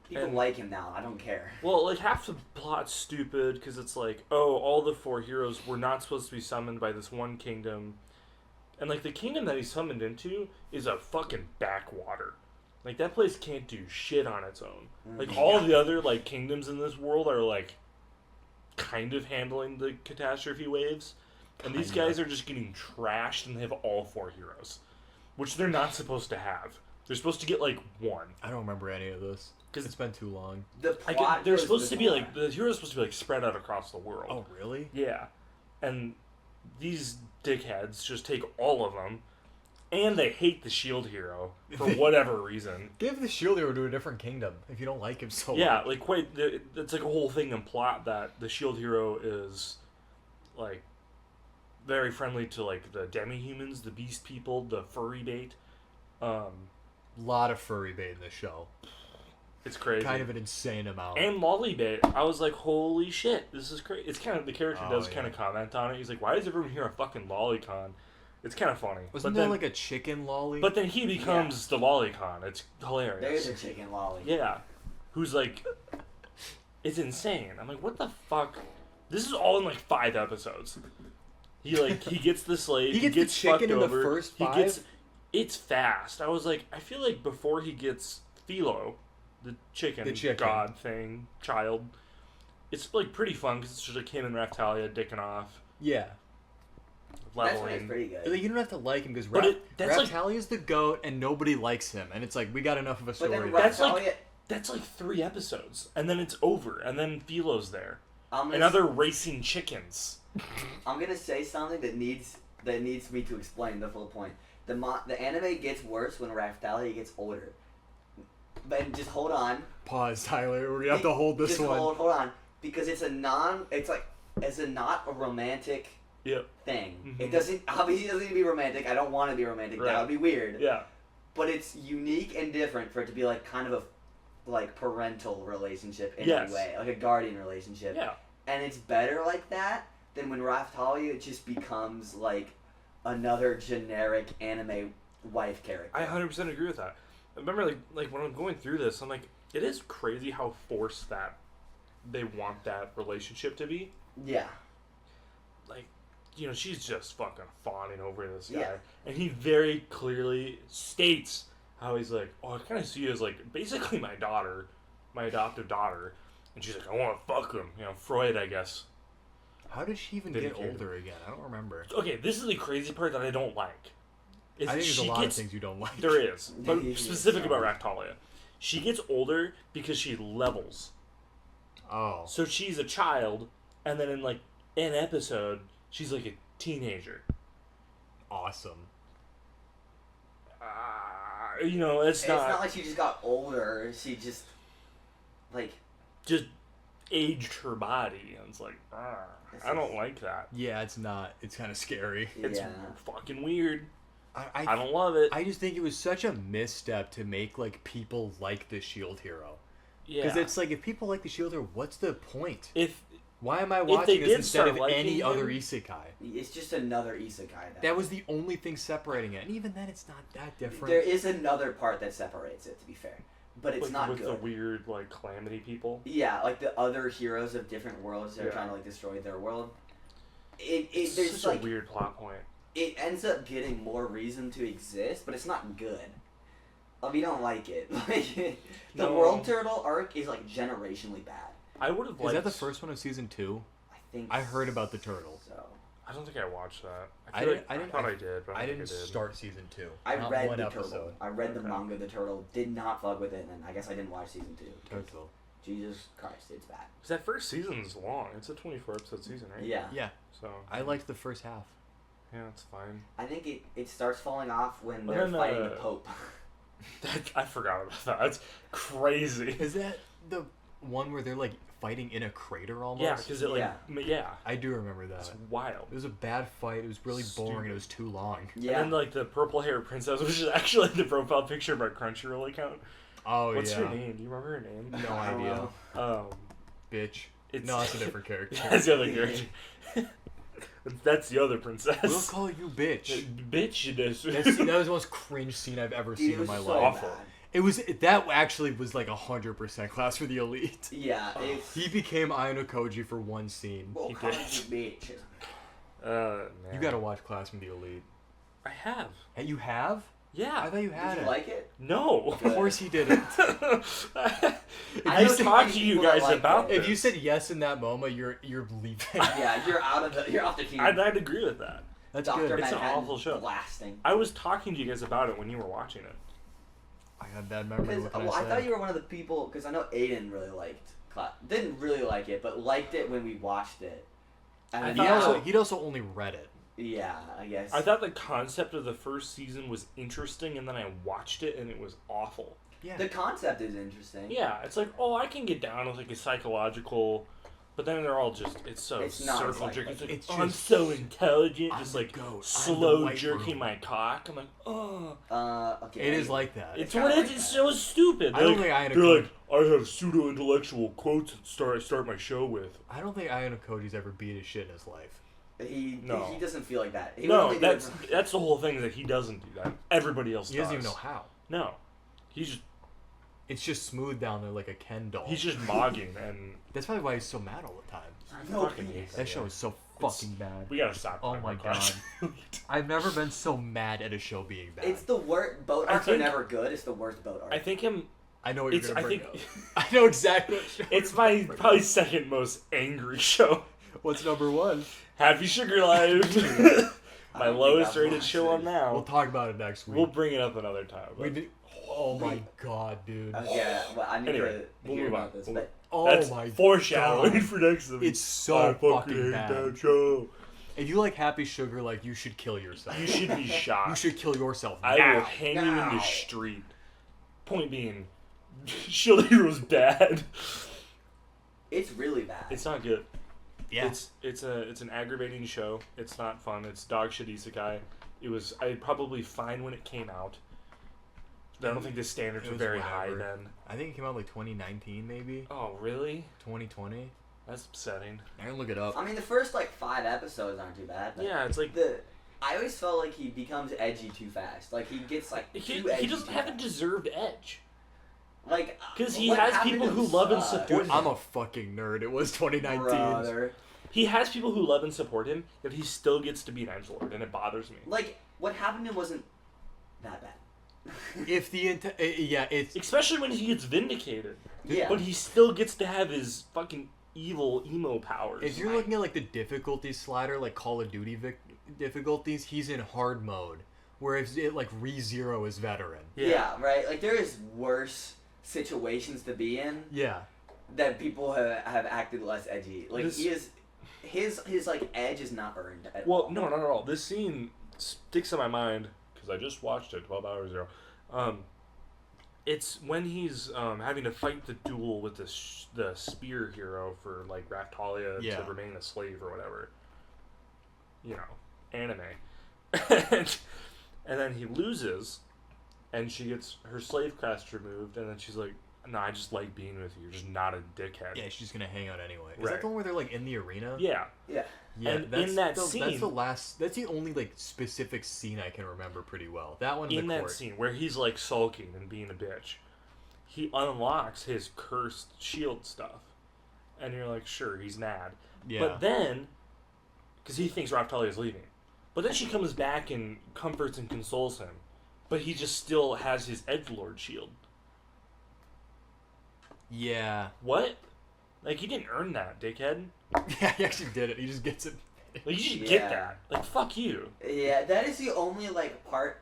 [SPEAKER 3] People
[SPEAKER 1] And-
[SPEAKER 3] like him now. I don't care.
[SPEAKER 1] Well, like half the plot's stupid because it's like, oh, all the 4 heroes were not supposed to be summoned by this one kingdom, and like the kingdom that he's summoned into is a fucking backwater. Like that place can't do shit on its own. Like all the other like kingdoms in this world are like kind of handling the catastrophe waves, and these
[SPEAKER 2] Kinda.
[SPEAKER 1] guys are just getting trashed, and they have all 4 heroes, which they're not supposed to have. They're supposed to get like 1.
[SPEAKER 2] I don't remember any of this. Because it's been too long.
[SPEAKER 3] The plot.
[SPEAKER 1] They're
[SPEAKER 3] goes
[SPEAKER 1] supposed to be
[SPEAKER 3] before.
[SPEAKER 1] like the heroes supposed to be like spread out across the world.
[SPEAKER 2] Oh, really?
[SPEAKER 1] Yeah, and these dickheads just take all of them, and they hate the shield hero for whatever reason.
[SPEAKER 2] Give the shield hero to a different kingdom if you don't like him so
[SPEAKER 1] Yeah,
[SPEAKER 2] much.
[SPEAKER 1] like quite. It's like a whole thing in plot that the shield hero is like very friendly to like the demi-humans, the beast people, the furry bait.
[SPEAKER 2] Lot of furry bait in this show.
[SPEAKER 1] It's crazy.
[SPEAKER 2] Kind of an insane amount.
[SPEAKER 1] And lolly bait. I was like, holy shit, this is crazy. It's kind of the character
[SPEAKER 2] Oh,
[SPEAKER 1] does
[SPEAKER 2] yeah.
[SPEAKER 1] kind of comment on it. He's like, why is everyone here a fucking lolicon? It's kind of funny.
[SPEAKER 2] Wasn't
[SPEAKER 1] but
[SPEAKER 2] there
[SPEAKER 1] then,
[SPEAKER 2] like a chicken lolly?
[SPEAKER 1] But then he becomes the lolicon. It's hilarious.
[SPEAKER 3] There's a chicken lolly.
[SPEAKER 1] Yeah. Who's like, it's insane. I'm like, what the fuck? This is all in like 5 episodes. He gets the slave.
[SPEAKER 2] He gets the chicken
[SPEAKER 1] fucked
[SPEAKER 2] in the
[SPEAKER 1] over.
[SPEAKER 2] first
[SPEAKER 1] He
[SPEAKER 2] 5?
[SPEAKER 1] gets. It's fast. I was like, I feel like before he gets Philo, the chicken god thing, child, it's like pretty fun because it's just like him and Raftalia dicking off,
[SPEAKER 2] yeah.
[SPEAKER 3] That's when it's
[SPEAKER 1] leveling.
[SPEAKER 3] pretty good.
[SPEAKER 2] Like, you don't have to like him because
[SPEAKER 1] But that's like-
[SPEAKER 2] Raftalia's the goat and nobody likes him. And it's like, we got enough of a
[SPEAKER 3] But
[SPEAKER 2] story.
[SPEAKER 3] then
[SPEAKER 1] That's like-
[SPEAKER 3] Raftalia,
[SPEAKER 1] That's like 3 episodes, and then it's over, and then Philo's there,
[SPEAKER 3] I'm
[SPEAKER 1] and
[SPEAKER 3] gonna,
[SPEAKER 1] other racing chickens.
[SPEAKER 3] I'm gonna say something that needs me to explain the full point. The anime gets worse when Raftalia gets older. But just hold on.
[SPEAKER 2] Pause, Tyler. We're gonna have to hold this
[SPEAKER 3] Just
[SPEAKER 2] one.
[SPEAKER 3] Hold on, because it's not a romantic
[SPEAKER 1] Yep.
[SPEAKER 3] thing.
[SPEAKER 1] Mhm.
[SPEAKER 3] It doesn't obviously doesn't need to be romantic. I don't want to be romantic.
[SPEAKER 1] Right.
[SPEAKER 3] That would be weird.
[SPEAKER 1] Yeah.
[SPEAKER 3] But it's unique and different for it to be like kind of a like parental relationship in
[SPEAKER 1] Yes.
[SPEAKER 3] a way, like a guardian relationship.
[SPEAKER 1] Yeah.
[SPEAKER 3] And it's better like that than when Raftalia just becomes like another generic anime wife character.
[SPEAKER 1] I 100% agree with that. I remember, like when I'm going through this, I'm like, it is crazy how forced that they want that relationship to be.
[SPEAKER 3] Yeah.
[SPEAKER 1] Like, you know, she's just fucking fawning over this guy,
[SPEAKER 3] Yeah.
[SPEAKER 1] and he very clearly states how he's like, oh, I kind of see you as like basically my daughter, my adoptive daughter, and she's like, I want to fuck him, you know, Freud, I guess.
[SPEAKER 2] How does she even
[SPEAKER 1] Didn't
[SPEAKER 2] get
[SPEAKER 1] care.
[SPEAKER 2] older again? I don't remember.
[SPEAKER 1] Okay, this is the crazy part that I don't like. Is
[SPEAKER 2] I think there's
[SPEAKER 1] she
[SPEAKER 2] a lot
[SPEAKER 1] gets
[SPEAKER 2] of things you don't like.
[SPEAKER 1] There is, but
[SPEAKER 3] Yeah,
[SPEAKER 1] specific
[SPEAKER 3] so-
[SPEAKER 1] about Raftalia. She gets older because she levels.
[SPEAKER 2] Oh.
[SPEAKER 1] So she's a child, and then in like an episode, she's like a teenager.
[SPEAKER 2] Awesome.
[SPEAKER 1] You know,
[SPEAKER 3] It's not like she just got older. She just like
[SPEAKER 1] just aged her body, and it's like, I don't like that.
[SPEAKER 2] Yeah, it's not. It's kind of scary.
[SPEAKER 1] It's
[SPEAKER 3] yeah.
[SPEAKER 1] fucking weird. I
[SPEAKER 2] I
[SPEAKER 1] don't love it.
[SPEAKER 2] I just think it was such a misstep to make like people like the shield hero.
[SPEAKER 1] Yeah,
[SPEAKER 2] Because it's like, if people like the shield hero, what's the point?
[SPEAKER 1] if
[SPEAKER 2] Why am I
[SPEAKER 1] they
[SPEAKER 2] watching this
[SPEAKER 1] did
[SPEAKER 2] instead
[SPEAKER 1] start
[SPEAKER 2] of
[SPEAKER 1] liking
[SPEAKER 2] any
[SPEAKER 1] him-
[SPEAKER 2] other isekai?
[SPEAKER 3] It's just another isekai.
[SPEAKER 2] That was the only thing separating it, and even then, it's not that different.
[SPEAKER 3] There is another part that separates it, to be fair, but it's
[SPEAKER 1] like,
[SPEAKER 3] not
[SPEAKER 1] with
[SPEAKER 3] good.
[SPEAKER 1] the weird like calamity people.
[SPEAKER 3] Yeah, like the other heroes of different worlds that are
[SPEAKER 1] Yeah.
[SPEAKER 3] trying to like destroy their world.
[SPEAKER 1] It's
[SPEAKER 3] There's
[SPEAKER 1] such
[SPEAKER 3] like
[SPEAKER 1] a weird plot point.
[SPEAKER 3] it ends up getting more reason to exist, but it's not good. We don't like it. Like the
[SPEAKER 1] No.
[SPEAKER 3] World Turtle arc is like generationally bad.
[SPEAKER 1] I would have
[SPEAKER 2] Is
[SPEAKER 1] liked.
[SPEAKER 2] that the first one of season 2?
[SPEAKER 3] I think.
[SPEAKER 2] I heard about the turtle.
[SPEAKER 3] So
[SPEAKER 1] I don't think I watched that.
[SPEAKER 2] I
[SPEAKER 1] feel
[SPEAKER 2] didn't-
[SPEAKER 1] like-
[SPEAKER 2] I didn't-
[SPEAKER 1] thought I did, but I,
[SPEAKER 2] I
[SPEAKER 1] don't
[SPEAKER 2] didn't
[SPEAKER 1] think I did.
[SPEAKER 2] start season 2.
[SPEAKER 3] I
[SPEAKER 2] Not
[SPEAKER 3] read
[SPEAKER 2] one
[SPEAKER 3] the
[SPEAKER 2] episode.
[SPEAKER 3] turtle. I read the
[SPEAKER 1] Okay.
[SPEAKER 3] manga The Turtle. Did not fuck with it, and then I guess I didn't watch season 2. 'cause
[SPEAKER 2] Turtle.
[SPEAKER 3] Jesus Christ, it's bad.
[SPEAKER 1] 'Cause that first season's long. It's a 24 episode season, right?
[SPEAKER 3] Yeah.
[SPEAKER 2] Yeah,
[SPEAKER 1] So
[SPEAKER 2] I liked the first half.
[SPEAKER 1] yeah, it's fine.
[SPEAKER 3] I think it starts falling off when
[SPEAKER 1] Well,
[SPEAKER 3] they're
[SPEAKER 1] then,
[SPEAKER 3] fighting the Pope.
[SPEAKER 1] I forgot about that. That's crazy.
[SPEAKER 2] Is that the one where they're like fighting in a crater almost?
[SPEAKER 1] Yeah, because it like yeah,
[SPEAKER 2] I do remember that.
[SPEAKER 1] it's wild.
[SPEAKER 2] It was a bad fight. It was really boring. And it was too long.
[SPEAKER 3] Yeah.
[SPEAKER 1] And then like the purple hair princess, which is actually the profile picture of our Crunchyroll account.
[SPEAKER 2] Oh,
[SPEAKER 1] What's
[SPEAKER 2] yeah.
[SPEAKER 1] her name? Do you remember her name?
[SPEAKER 2] No idea.
[SPEAKER 1] Bitch.
[SPEAKER 2] Bitch. No, that's a different character.
[SPEAKER 1] That's the other character. That's the other princess.
[SPEAKER 2] We'll call you bitch.
[SPEAKER 1] Bitch, this.
[SPEAKER 2] That was the most cringe scene I've ever seen in my life.
[SPEAKER 1] awful.
[SPEAKER 2] That actually was like 100% class for the elite.
[SPEAKER 3] Yeah, it's...
[SPEAKER 2] He became Ayano for one scene.
[SPEAKER 3] We'll
[SPEAKER 1] He
[SPEAKER 3] call
[SPEAKER 1] did.
[SPEAKER 3] you bitch.
[SPEAKER 1] Man.
[SPEAKER 2] You gotta watch Class from the Elite.
[SPEAKER 1] I have.
[SPEAKER 2] Hey, you have?
[SPEAKER 1] Yeah.
[SPEAKER 2] I thought you had
[SPEAKER 3] Did
[SPEAKER 2] it.
[SPEAKER 3] you like it?
[SPEAKER 1] No.
[SPEAKER 2] Of course he didn't.
[SPEAKER 1] I
[SPEAKER 3] know
[SPEAKER 1] talked to
[SPEAKER 3] too
[SPEAKER 1] you
[SPEAKER 3] many people
[SPEAKER 1] guys
[SPEAKER 3] that
[SPEAKER 1] about
[SPEAKER 3] like
[SPEAKER 1] this.
[SPEAKER 2] If you said yes in that moment, you're leaving.
[SPEAKER 3] Yeah, you're off the team.
[SPEAKER 1] I'd agree with that.
[SPEAKER 2] That's
[SPEAKER 3] Dr.
[SPEAKER 2] good.
[SPEAKER 1] It's an
[SPEAKER 3] Manhattan
[SPEAKER 1] awful show.
[SPEAKER 3] Blasting.
[SPEAKER 1] I was talking to you guys about it when you were watching it.
[SPEAKER 2] I had bad memory.
[SPEAKER 3] Because
[SPEAKER 2] What can
[SPEAKER 3] well,
[SPEAKER 2] I
[SPEAKER 3] I
[SPEAKER 2] say?
[SPEAKER 3] thought you were one of the people, because I know Aiden really liked didn't really like it, but liked it when we watched it. And
[SPEAKER 1] I
[SPEAKER 3] then
[SPEAKER 1] thought-
[SPEAKER 2] He'd also only read it.
[SPEAKER 3] yeah, I guess.
[SPEAKER 1] I thought the concept of the first season was interesting, and then I watched it, and it was awful.
[SPEAKER 2] Yeah.
[SPEAKER 3] The concept is interesting.
[SPEAKER 1] Yeah, it's like, oh, I can get down with like a psychological, but then they're all just, it's
[SPEAKER 3] not
[SPEAKER 1] circle jerking. It's like,
[SPEAKER 2] It's
[SPEAKER 1] I'm
[SPEAKER 2] just-
[SPEAKER 1] so intelligent,
[SPEAKER 2] I'm
[SPEAKER 1] just
[SPEAKER 2] the
[SPEAKER 1] like
[SPEAKER 2] goat. I'm the
[SPEAKER 1] slow
[SPEAKER 2] white
[SPEAKER 1] jerking
[SPEAKER 2] room.
[SPEAKER 1] my cock. I'm like, oh.
[SPEAKER 3] Okay.
[SPEAKER 2] It is like that.
[SPEAKER 1] It's
[SPEAKER 3] kinda
[SPEAKER 1] what
[SPEAKER 3] like
[SPEAKER 1] it's
[SPEAKER 3] that.
[SPEAKER 1] so stupid.
[SPEAKER 2] I don't
[SPEAKER 1] They're
[SPEAKER 2] think I had a
[SPEAKER 1] they're
[SPEAKER 2] coach.
[SPEAKER 1] like, I have pseudo intellectual quotes that I start my show with.
[SPEAKER 2] I don't think Ayano Koji's ever beat his shit in his life.
[SPEAKER 3] He
[SPEAKER 1] No.
[SPEAKER 3] doesn't feel like that. He would
[SPEAKER 1] No,
[SPEAKER 3] only do it
[SPEAKER 1] that's
[SPEAKER 3] for-
[SPEAKER 1] that's the whole thing, that he doesn't do that. Everybody else
[SPEAKER 2] He
[SPEAKER 1] does.
[SPEAKER 2] doesn't even know how.
[SPEAKER 1] No, he's
[SPEAKER 2] It's just smooth down there like a Ken doll.
[SPEAKER 1] just mogging, and
[SPEAKER 2] That's probably why he's so mad all the time.
[SPEAKER 1] I
[SPEAKER 3] No,
[SPEAKER 1] fucking hate
[SPEAKER 2] That show is so
[SPEAKER 1] It's-
[SPEAKER 2] fucking bad.
[SPEAKER 1] We gotta stop.
[SPEAKER 2] Oh
[SPEAKER 1] talking
[SPEAKER 2] my
[SPEAKER 1] about Clash.
[SPEAKER 2] I've never been so mad at a show being bad.
[SPEAKER 3] It's the worst. Boat
[SPEAKER 1] I
[SPEAKER 3] arcs are
[SPEAKER 1] think-
[SPEAKER 3] never good. It's the worst boat arc.
[SPEAKER 1] I think
[SPEAKER 2] I know what you're gonna bring up.
[SPEAKER 1] I
[SPEAKER 2] I know exactly what show
[SPEAKER 1] it's
[SPEAKER 2] you're
[SPEAKER 1] my
[SPEAKER 2] gonna bring
[SPEAKER 1] probably
[SPEAKER 2] up.
[SPEAKER 1] second most angry show.
[SPEAKER 2] What's number one?
[SPEAKER 1] Happy Sugar Life.
[SPEAKER 3] I
[SPEAKER 1] My
[SPEAKER 3] don't think
[SPEAKER 1] lowest
[SPEAKER 3] I've
[SPEAKER 1] rated
[SPEAKER 3] watched
[SPEAKER 1] show on
[SPEAKER 3] it.
[SPEAKER 1] now.
[SPEAKER 2] We'll talk about it next week.
[SPEAKER 1] We'll bring it up another time.
[SPEAKER 2] We
[SPEAKER 1] but
[SPEAKER 2] did- Oh my god, dude.
[SPEAKER 3] Okay, well, I need
[SPEAKER 1] Anyway,
[SPEAKER 3] to
[SPEAKER 1] we'll
[SPEAKER 3] hear
[SPEAKER 1] move
[SPEAKER 3] about
[SPEAKER 1] on.
[SPEAKER 3] this.
[SPEAKER 1] We'll-
[SPEAKER 3] But
[SPEAKER 2] Oh
[SPEAKER 1] That's
[SPEAKER 2] my
[SPEAKER 1] foreshadowing
[SPEAKER 2] god.
[SPEAKER 1] for next week.
[SPEAKER 2] It's so
[SPEAKER 1] I
[SPEAKER 2] fucking
[SPEAKER 1] hate
[SPEAKER 2] bad.
[SPEAKER 1] that show.
[SPEAKER 2] If you like Happy Sugar, like you should kill yourself.
[SPEAKER 1] You should be shot.
[SPEAKER 2] You should kill yourself
[SPEAKER 1] I
[SPEAKER 2] now.
[SPEAKER 1] will hang you in
[SPEAKER 3] Now.
[SPEAKER 1] the street. Point being, Shield Hero's bad.
[SPEAKER 3] it's really bad.
[SPEAKER 1] It's not good.
[SPEAKER 2] Yeah.
[SPEAKER 1] It's an aggravating show. It's not fun. It's dog shit isekai. I probably fine when it came out. I don't think the standards
[SPEAKER 2] It
[SPEAKER 1] were
[SPEAKER 2] was
[SPEAKER 1] very high
[SPEAKER 2] whatever.
[SPEAKER 1] then.
[SPEAKER 2] I think it came out like 2019, maybe
[SPEAKER 1] Oh really?
[SPEAKER 2] 2020.
[SPEAKER 1] That's upsetting.
[SPEAKER 2] I can look it up.
[SPEAKER 3] I mean, the first like 5 episodes aren't too bad. But
[SPEAKER 1] Yeah, it's like
[SPEAKER 3] I always felt like he becomes edgy too fast. Like he gets like too edgy.
[SPEAKER 1] he doesn't
[SPEAKER 3] too
[SPEAKER 1] have a
[SPEAKER 3] fast.
[SPEAKER 1] deserved edge.
[SPEAKER 3] Like
[SPEAKER 1] Because he
[SPEAKER 3] what
[SPEAKER 1] has
[SPEAKER 3] happened
[SPEAKER 1] people
[SPEAKER 3] to
[SPEAKER 1] who
[SPEAKER 3] him
[SPEAKER 1] love and
[SPEAKER 3] sucks.
[SPEAKER 1] support
[SPEAKER 2] Dude,
[SPEAKER 1] him.
[SPEAKER 2] I'm a fucking nerd. It was 2019.
[SPEAKER 3] Brother.
[SPEAKER 1] He has people who love and support him, yet he still gets to be an edgelord, and it bothers me.
[SPEAKER 3] Like what happened to him wasn't that bad.
[SPEAKER 2] If the it's
[SPEAKER 1] Especially when he gets vindicated.
[SPEAKER 3] Yeah.
[SPEAKER 1] But he still gets to have his fucking evil emo powers.
[SPEAKER 2] if you're looking at like the difficulty slider, like Call of Duty difficulties, he's in hard mode. Whereas it like ReZero is veteran.
[SPEAKER 3] Yeah, right. Like there is worse situations to be in
[SPEAKER 2] Yeah.
[SPEAKER 3] that people have acted less edgy. Like
[SPEAKER 1] This-
[SPEAKER 3] he is, his like edge is not earned at
[SPEAKER 1] Well,
[SPEAKER 3] all.
[SPEAKER 1] no, not at all. This scene sticks in my mind because I just watched it 12 hours ago. It's when he's having to fight the duel with the spear hero for like Raftalia
[SPEAKER 2] Yeah.
[SPEAKER 1] to remain a slave or whatever. You know, anime. and then he loses, and she gets her slave crest removed, and then she's like, "No, I just like being with you. You're just not a dickhead."
[SPEAKER 2] Yeah, she's gonna hang out anyway. Is
[SPEAKER 1] Right.
[SPEAKER 2] that the one where they're like in the arena?
[SPEAKER 1] Yeah.
[SPEAKER 3] Yeah.
[SPEAKER 2] Yeah,
[SPEAKER 1] And
[SPEAKER 2] that's
[SPEAKER 1] in that
[SPEAKER 2] that's
[SPEAKER 1] scene-
[SPEAKER 2] the last. That's the only like specific scene I can remember pretty well. That one
[SPEAKER 1] In
[SPEAKER 2] the
[SPEAKER 1] that
[SPEAKER 2] court.
[SPEAKER 1] scene where he's like sulking and being a bitch, he unlocks his cursed shield stuff, and you're like, sure, he's mad.
[SPEAKER 2] Yeah.
[SPEAKER 1] But then, because he thinks Raftalia is leaving, but then she comes back and comforts and consoles him, but he just still has his edgelord shield.
[SPEAKER 2] Yeah.
[SPEAKER 1] What? Like, he didn't earn that, dickhead.
[SPEAKER 2] Yeah, he actually did it. He just gets it.
[SPEAKER 1] Like, you should
[SPEAKER 3] Yeah.
[SPEAKER 1] get that. Like, fuck you.
[SPEAKER 3] Yeah, that is the only like part,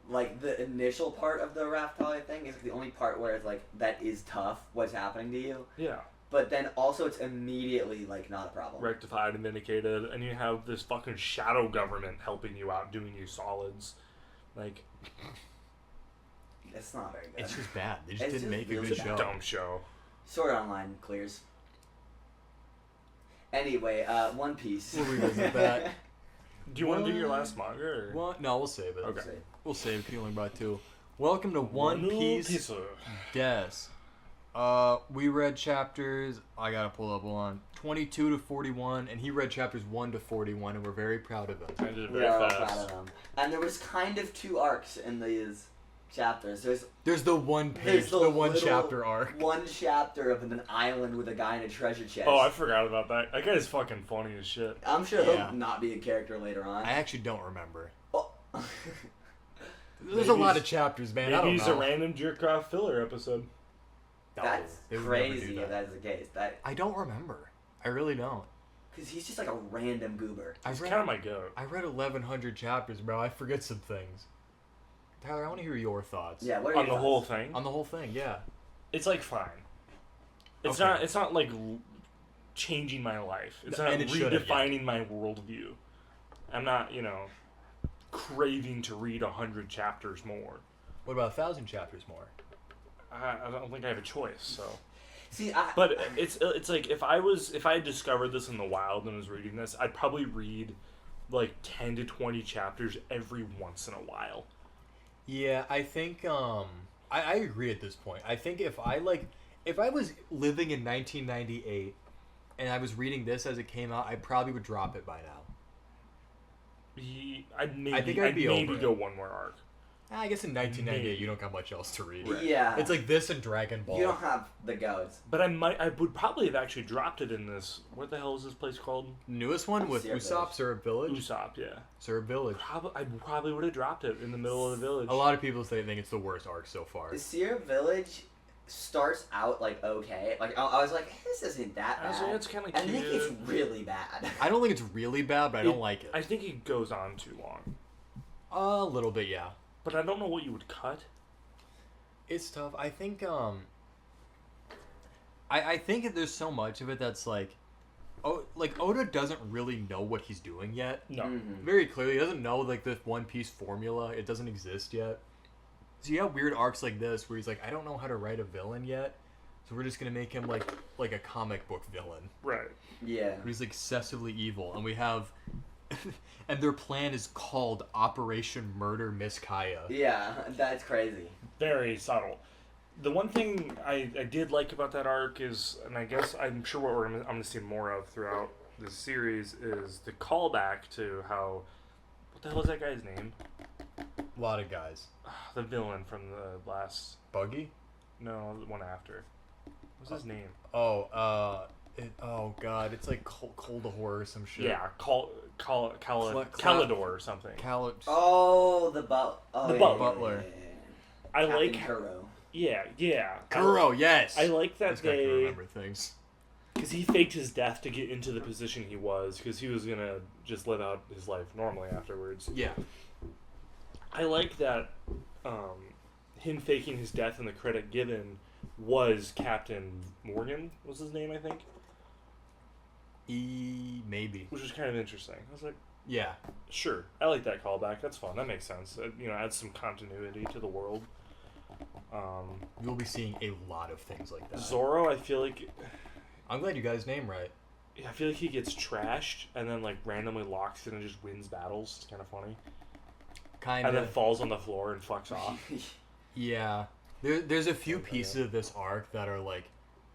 [SPEAKER 3] like the initial part of the Raftalia thing is the only part where it's like that is tough. What's happening to you?
[SPEAKER 1] Yeah.
[SPEAKER 3] But then also it's immediately like not a problem.
[SPEAKER 1] Rectified and vindicated, and you have this fucking shadow government helping you out, doing you solids. Like,
[SPEAKER 3] It's not very good.
[SPEAKER 2] It's just bad. They just
[SPEAKER 3] It's
[SPEAKER 2] didn't
[SPEAKER 3] just
[SPEAKER 2] make a
[SPEAKER 3] really
[SPEAKER 2] good
[SPEAKER 3] bad.
[SPEAKER 2] show.
[SPEAKER 1] dumb show.
[SPEAKER 3] Sword Online clears. Anyway, One Piece.
[SPEAKER 2] We'll revisit that.
[SPEAKER 1] Do you want to do your
[SPEAKER 2] What?
[SPEAKER 1] last manga? Or?
[SPEAKER 2] What? No, we'll save it.
[SPEAKER 1] Okay.
[SPEAKER 2] We'll save it. 'Cause you only brought 2. Welcome to One Piece Des. We read chapters, I gotta pull up one, 22 to 41, and he read chapters 1 to 41, and we're very proud of him.
[SPEAKER 1] I did it
[SPEAKER 3] We
[SPEAKER 1] very
[SPEAKER 3] are all
[SPEAKER 1] fast.
[SPEAKER 3] proud of them. And there was kind of 2 arcs in these chapters.
[SPEAKER 2] There's the one
[SPEAKER 3] There's
[SPEAKER 2] page, the one
[SPEAKER 3] little
[SPEAKER 2] chapter arc.
[SPEAKER 3] one chapter of an island with a guy in a treasure chest.
[SPEAKER 1] Oh, I forgot about that. That guy's fucking funny as shit.
[SPEAKER 3] I'm sure
[SPEAKER 2] Yeah.
[SPEAKER 3] he'll not be a character later on.
[SPEAKER 2] I actually don't remember.
[SPEAKER 3] Oh.
[SPEAKER 2] There's
[SPEAKER 1] Maybe
[SPEAKER 2] a lot
[SPEAKER 1] he's-
[SPEAKER 2] of chapters, man. I
[SPEAKER 1] Maybe
[SPEAKER 2] don't
[SPEAKER 1] he's
[SPEAKER 2] know.
[SPEAKER 1] a random jerk off filler episode.
[SPEAKER 2] No,
[SPEAKER 3] That's
[SPEAKER 2] they would never do
[SPEAKER 3] crazy if that's the case.
[SPEAKER 2] I don't remember. I really don't.
[SPEAKER 3] Because he's just like a random goober.
[SPEAKER 1] He's kind of my goat.
[SPEAKER 2] I read 1,100 chapters, bro. I forget some things. Tyler, I want to hear your thoughts.
[SPEAKER 3] Yeah, what are
[SPEAKER 1] On
[SPEAKER 3] your
[SPEAKER 1] the whole
[SPEAKER 3] thoughts?
[SPEAKER 1] thing,
[SPEAKER 2] On the whole thing, yeah.
[SPEAKER 1] it's like fine. It's
[SPEAKER 2] Okay.
[SPEAKER 1] not. It's not like changing my life. It's not
[SPEAKER 2] And it shouldn't, yeah.
[SPEAKER 1] redefining my worldview. I'm not, craving to read 100 chapters more.
[SPEAKER 2] What about 1,000 chapters more?
[SPEAKER 1] I don't think I have a choice. So,
[SPEAKER 3] See,
[SPEAKER 1] but it's like if I had discovered this in the wild and was reading this, I'd probably read like 10 to 20 chapters every once in a while.
[SPEAKER 2] Yeah, I think I agree at this point. I think if I was living in 1998 and I was reading this as it came out, I probably would drop it by now.
[SPEAKER 1] I'd maybe,
[SPEAKER 2] I think I'd be
[SPEAKER 1] maybe
[SPEAKER 2] over it.
[SPEAKER 1] go one more arc.
[SPEAKER 2] I guess in 1998
[SPEAKER 1] Maybe.
[SPEAKER 2] you don't got much else to read.
[SPEAKER 3] yeah.
[SPEAKER 2] It's like this and Dragon Ball.
[SPEAKER 3] you don't have the goats.
[SPEAKER 1] But I would probably have actually dropped it in this. What the hell is this place called?
[SPEAKER 2] Newest one with
[SPEAKER 3] Syrup
[SPEAKER 2] Usopp, Syrup Village.
[SPEAKER 1] Usopp, yeah.
[SPEAKER 2] Syrup Village.
[SPEAKER 1] I probably would have dropped it in the middle of the village.
[SPEAKER 2] A lot of people think it's the worst arc so far.
[SPEAKER 3] The Syrup Village starts out like okay. Like I was like, this isn't that
[SPEAKER 1] I was
[SPEAKER 3] bad.
[SPEAKER 1] like, it's kinda
[SPEAKER 3] and I think it's
[SPEAKER 1] cute.
[SPEAKER 3] really bad.
[SPEAKER 2] I don't think it's really bad, but I don't like it.
[SPEAKER 1] I think it goes on too long.
[SPEAKER 2] A little bit, yeah.
[SPEAKER 1] But I don't know what you would cut.
[SPEAKER 2] It's tough. I think I think that there's so much of it that's like Oda doesn't really know what he's doing yet.
[SPEAKER 1] No.
[SPEAKER 3] Mhm.
[SPEAKER 2] Very clearly, he doesn't know like the One Piece formula. It doesn't exist yet. So you have weird arcs like this where he's like, I don't know how to write a villain yet, so we're just gonna make him like a comic book villain.
[SPEAKER 1] Right.
[SPEAKER 3] Yeah.
[SPEAKER 2] Where he's like excessively evil, and we have, and their plan is called Operation Murder Miss Kaya.
[SPEAKER 3] Yeah, that's crazy.
[SPEAKER 1] Very subtle. The one thing I did like about that arc is, and I guess I'm sure what I'm gonna see more of throughout this series, is the callback to how, what the hell is that guy's name?
[SPEAKER 2] A lot of guys.
[SPEAKER 1] The villain from the last,
[SPEAKER 2] Buggy?
[SPEAKER 1] no, the one after. What's his name?
[SPEAKER 2] Oh, oh god, it's like Coldahor or some shit.
[SPEAKER 1] Yeah, Calidor or something.
[SPEAKER 3] Oh, the
[SPEAKER 1] The
[SPEAKER 2] butler.
[SPEAKER 1] I
[SPEAKER 3] Captain
[SPEAKER 1] like,
[SPEAKER 3] Kuro.
[SPEAKER 1] yeah.
[SPEAKER 2] Kuro, yes.
[SPEAKER 1] I like that
[SPEAKER 2] This guy can
[SPEAKER 1] they,
[SPEAKER 2] remember things.
[SPEAKER 1] because he faked his death to get into the position he was, because he was gonna just live out his life normally afterwards.
[SPEAKER 2] Yeah.
[SPEAKER 1] I like that him faking his death and the credit given was Captain Morgan, was his name, I think,
[SPEAKER 2] Maybe.
[SPEAKER 1] which was kind of interesting. I was like,
[SPEAKER 2] Yeah.
[SPEAKER 1] sure, I like that callback. That's fun. That makes sense. Adds some continuity to the world.
[SPEAKER 2] You'll be seeing a lot of things like that.
[SPEAKER 1] Zoro, I feel like
[SPEAKER 2] I'm glad you got his name right.
[SPEAKER 1] he gets trashed and then like randomly locks in and just wins battles. It's kind of funny.
[SPEAKER 2] Kind
[SPEAKER 1] And then
[SPEAKER 2] of.
[SPEAKER 1] falls on the floor and fucks off.
[SPEAKER 2] Yeah. There's a few pieces of this arc that are like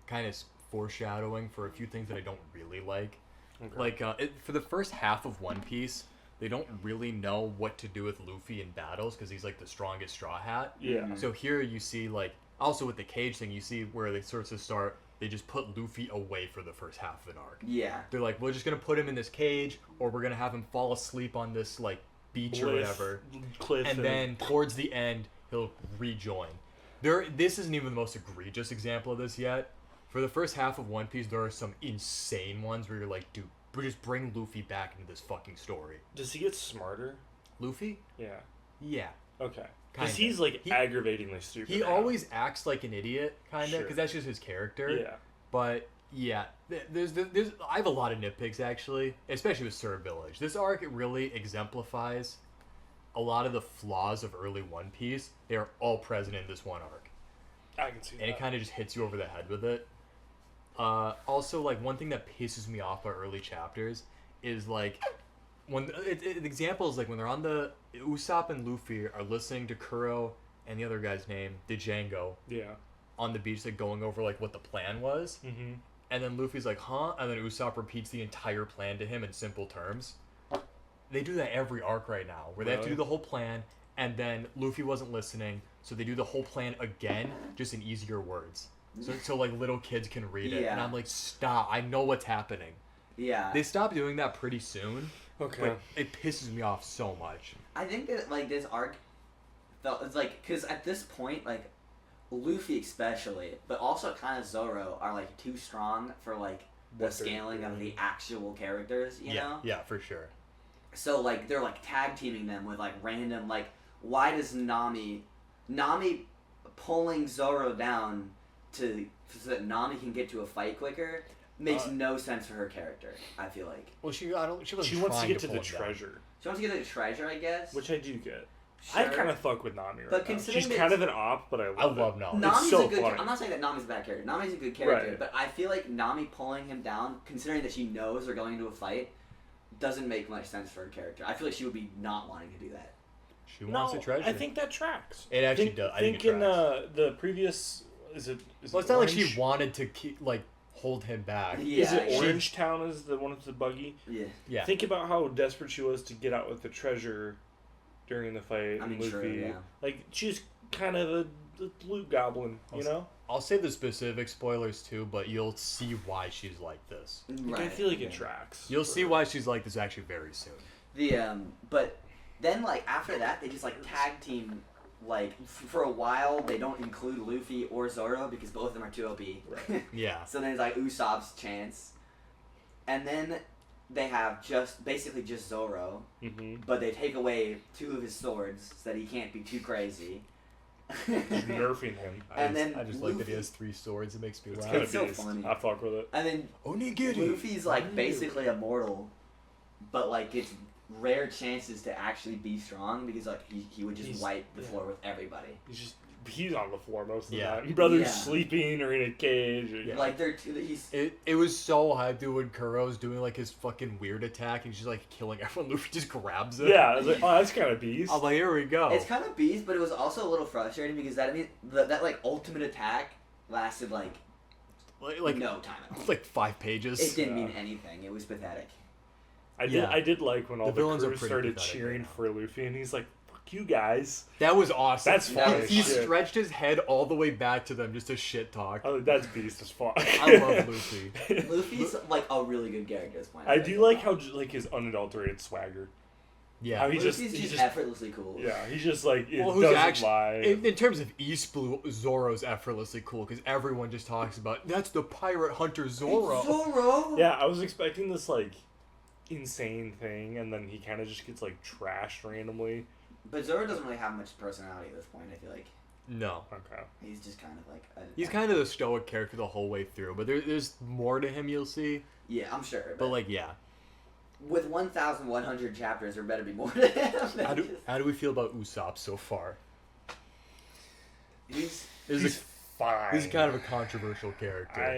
[SPEAKER 2] kind of foreshadowing for a few things that I don't really like.
[SPEAKER 1] Okay.
[SPEAKER 2] Like for the first half of One Piece, they don't really know what to do with Luffy in battles because he's like the strongest Straw Hat.
[SPEAKER 1] Yeah.
[SPEAKER 2] So here you see like also with the cage thing, you see where they sort of start. They just put Luffy away for the first half of an arc.
[SPEAKER 3] Yeah.
[SPEAKER 2] They're like, we're just gonna put him in this cage, or we're gonna have him fall asleep on this like beach or whatever,
[SPEAKER 1] Cliff,
[SPEAKER 2] and then towards the end he'll rejoin. This isn't even the most egregious example of this yet. For the first half of One Piece, there are some insane ones where you're like, dude, just bring Luffy back into this fucking story.
[SPEAKER 1] Does he get smarter?
[SPEAKER 2] Luffy?
[SPEAKER 1] Yeah.
[SPEAKER 2] Yeah.
[SPEAKER 1] Okay.
[SPEAKER 2] Kinda.
[SPEAKER 1] Because he's like aggravatingly stupid.
[SPEAKER 2] He
[SPEAKER 1] now.
[SPEAKER 2] always acts like an idiot, kind of,
[SPEAKER 1] Sure.
[SPEAKER 2] because that's just his character.
[SPEAKER 1] Yeah.
[SPEAKER 2] But yeah, there's I have a lot of nitpicks actually, especially with Syrup Village. This arc it really exemplifies a lot of the flaws of early One Piece. They are all present in this one arc,
[SPEAKER 1] I can see that.
[SPEAKER 2] and it kind of just hits you over the head with it. Also, like one thing that pisses me off by early chapters is like when the example is like when they're on the Usopp and Luffy are listening to Kuro and the other guy's name, Django,
[SPEAKER 1] Yeah.
[SPEAKER 2] on the beach, like going over like what the plan was.
[SPEAKER 1] Mm-hmm.
[SPEAKER 2] And then Luffy's like, huh? And then Usopp repeats the entire plan to him in simple terms. They do that every arc right now, where they have to do the whole plan, and then Luffy wasn't listening, so they do the whole plan again, just in easier words. So like little kids can read it. And I'm like, stop, I know what's happening.
[SPEAKER 3] Yeah.
[SPEAKER 2] They stopped doing that pretty soon.
[SPEAKER 1] Okay.
[SPEAKER 2] But it pisses me off so much.
[SPEAKER 3] I think that like this arc felt it's like because at this point like Luffy especially, but also kind of Zoro are like too strong for like the scaling of the actual characters. You know?
[SPEAKER 2] Yeah, for sure.
[SPEAKER 3] So like they're like tag teaming them with like random like why does Nami pulling Zoro down so that Nami can get to a fight quicker makes no sense for her character. I feel like.
[SPEAKER 2] Well, she wasn't
[SPEAKER 1] She wants to
[SPEAKER 2] trying
[SPEAKER 1] get to
[SPEAKER 2] pull
[SPEAKER 1] the
[SPEAKER 2] him down.
[SPEAKER 1] treasure,
[SPEAKER 3] She wants to get to the treasure, I guess.
[SPEAKER 1] which I do get.
[SPEAKER 3] Sure.
[SPEAKER 1] I kind of fuck with Nami right
[SPEAKER 3] But
[SPEAKER 1] now.
[SPEAKER 3] considering
[SPEAKER 1] She's
[SPEAKER 3] that
[SPEAKER 1] kind of an op, but I
[SPEAKER 2] love Nami.
[SPEAKER 3] Nami's
[SPEAKER 1] It's so
[SPEAKER 3] a good.
[SPEAKER 1] funny.
[SPEAKER 3] I'm not saying that Nami's a bad character. Nami's a good character,
[SPEAKER 1] Right.
[SPEAKER 3] but I feel like Nami pulling him down, considering that she knows they're going into a fight, doesn't make much sense for her character. I feel like she would be not wanting to do that.
[SPEAKER 2] She wants the treasure.
[SPEAKER 1] I think that tracks.
[SPEAKER 2] It actually does. I think it
[SPEAKER 1] in the previous
[SPEAKER 2] well,
[SPEAKER 1] it's
[SPEAKER 2] it's not like she wanted to hold him back.
[SPEAKER 3] Yeah,
[SPEAKER 1] Is it
[SPEAKER 3] she-
[SPEAKER 1] Orange Town is the one with the buggy?
[SPEAKER 3] Yeah.
[SPEAKER 2] Yeah.
[SPEAKER 1] Think about how desperate she was to get out with the treasure during the fight.
[SPEAKER 3] I mean,
[SPEAKER 1] and
[SPEAKER 3] sure,
[SPEAKER 1] Luffy,
[SPEAKER 3] yeah.
[SPEAKER 1] like she's kind of a loot goblin, you know.
[SPEAKER 2] I'll say the specific spoilers too, but you'll see why she's like this.
[SPEAKER 1] Like, I feel like it tracks.
[SPEAKER 2] You'll see why she's like this actually very soon.
[SPEAKER 3] But then like after that they just like tag team like for a while they don't include Luffy or Zoro because both of them are too OP.
[SPEAKER 2] Yeah.
[SPEAKER 3] So then it's like Usopp's chance, and then they have basically just Zoro,
[SPEAKER 1] Mm-hmm.
[SPEAKER 3] but they take away 2 of his swords so that he can't be too crazy.
[SPEAKER 1] Nerfing him.
[SPEAKER 2] I just like that he has 3 swords. It makes me
[SPEAKER 1] It's
[SPEAKER 2] laugh.
[SPEAKER 1] kind
[SPEAKER 3] It's
[SPEAKER 1] of
[SPEAKER 3] so
[SPEAKER 1] beast.
[SPEAKER 3] funny.
[SPEAKER 1] I fuck with it.
[SPEAKER 3] And then
[SPEAKER 2] Onigiri.
[SPEAKER 3] Luffy's like basically immortal, but like gets rare chances to actually be strong because like he would just wipe the floor with everybody.
[SPEAKER 1] He's on the floor most of the
[SPEAKER 2] Yeah.
[SPEAKER 1] time. Brother's
[SPEAKER 3] Yeah.
[SPEAKER 1] sleeping or in a cage. Or,
[SPEAKER 3] Like he's
[SPEAKER 2] It was so hyped dude when Kuro's doing like his fucking weird attack and she's like killing everyone. Luffy just grabs it.
[SPEAKER 1] Yeah, I was like, oh, that's kind of beast.
[SPEAKER 2] I'm like, here we go.
[SPEAKER 3] It's kind of beast, but it was also a little frustrating because that like ultimate attack lasted like no time at all.
[SPEAKER 2] like 5 pages.
[SPEAKER 3] It didn't mean anything. It was pathetic.
[SPEAKER 1] I did like when all the
[SPEAKER 2] villains are
[SPEAKER 1] crew
[SPEAKER 2] pretty
[SPEAKER 1] started
[SPEAKER 2] pathetic
[SPEAKER 1] cheering
[SPEAKER 2] right now.
[SPEAKER 1] for Luffy, and he's like, "Fuck you guys."
[SPEAKER 2] That was awesome.
[SPEAKER 1] That's funny as
[SPEAKER 2] He
[SPEAKER 1] shit.
[SPEAKER 2] stretched his head all the way back to them just to shit talk.
[SPEAKER 1] I was like, that's beast as fuck.
[SPEAKER 2] I love Luffy.
[SPEAKER 3] Luffy's like a really good character at this point.
[SPEAKER 1] I do like how like his unadulterated swagger.
[SPEAKER 2] Yeah.
[SPEAKER 1] How he
[SPEAKER 3] Luffy's just effortlessly cool.
[SPEAKER 1] Yeah, he's just like it
[SPEAKER 2] Well, who's
[SPEAKER 1] doesn't
[SPEAKER 2] actually
[SPEAKER 1] lie.
[SPEAKER 2] in terms of East Blue, Zoro's effortlessly cool because everyone just talks about that's the pirate hunter Zoro.
[SPEAKER 3] Zoro.
[SPEAKER 1] Yeah, I was expecting this like insane thing, and then he kind of just gets like trashed randomly.
[SPEAKER 3] But Zoro doesn't really have much personality at this point. I feel like
[SPEAKER 2] No,
[SPEAKER 1] Okay.
[SPEAKER 3] he's just kind of like.
[SPEAKER 2] he's kind of the stoic character the whole way through, but there's more to him. You'll see.
[SPEAKER 3] Yeah, I'm sure.
[SPEAKER 2] But like, yeah.
[SPEAKER 3] with 1,100 chapters, there better be more to him.
[SPEAKER 2] How do we feel about Usopp so far?
[SPEAKER 3] He's
[SPEAKER 1] He's fine.
[SPEAKER 2] This is kind of a controversial character.
[SPEAKER 1] I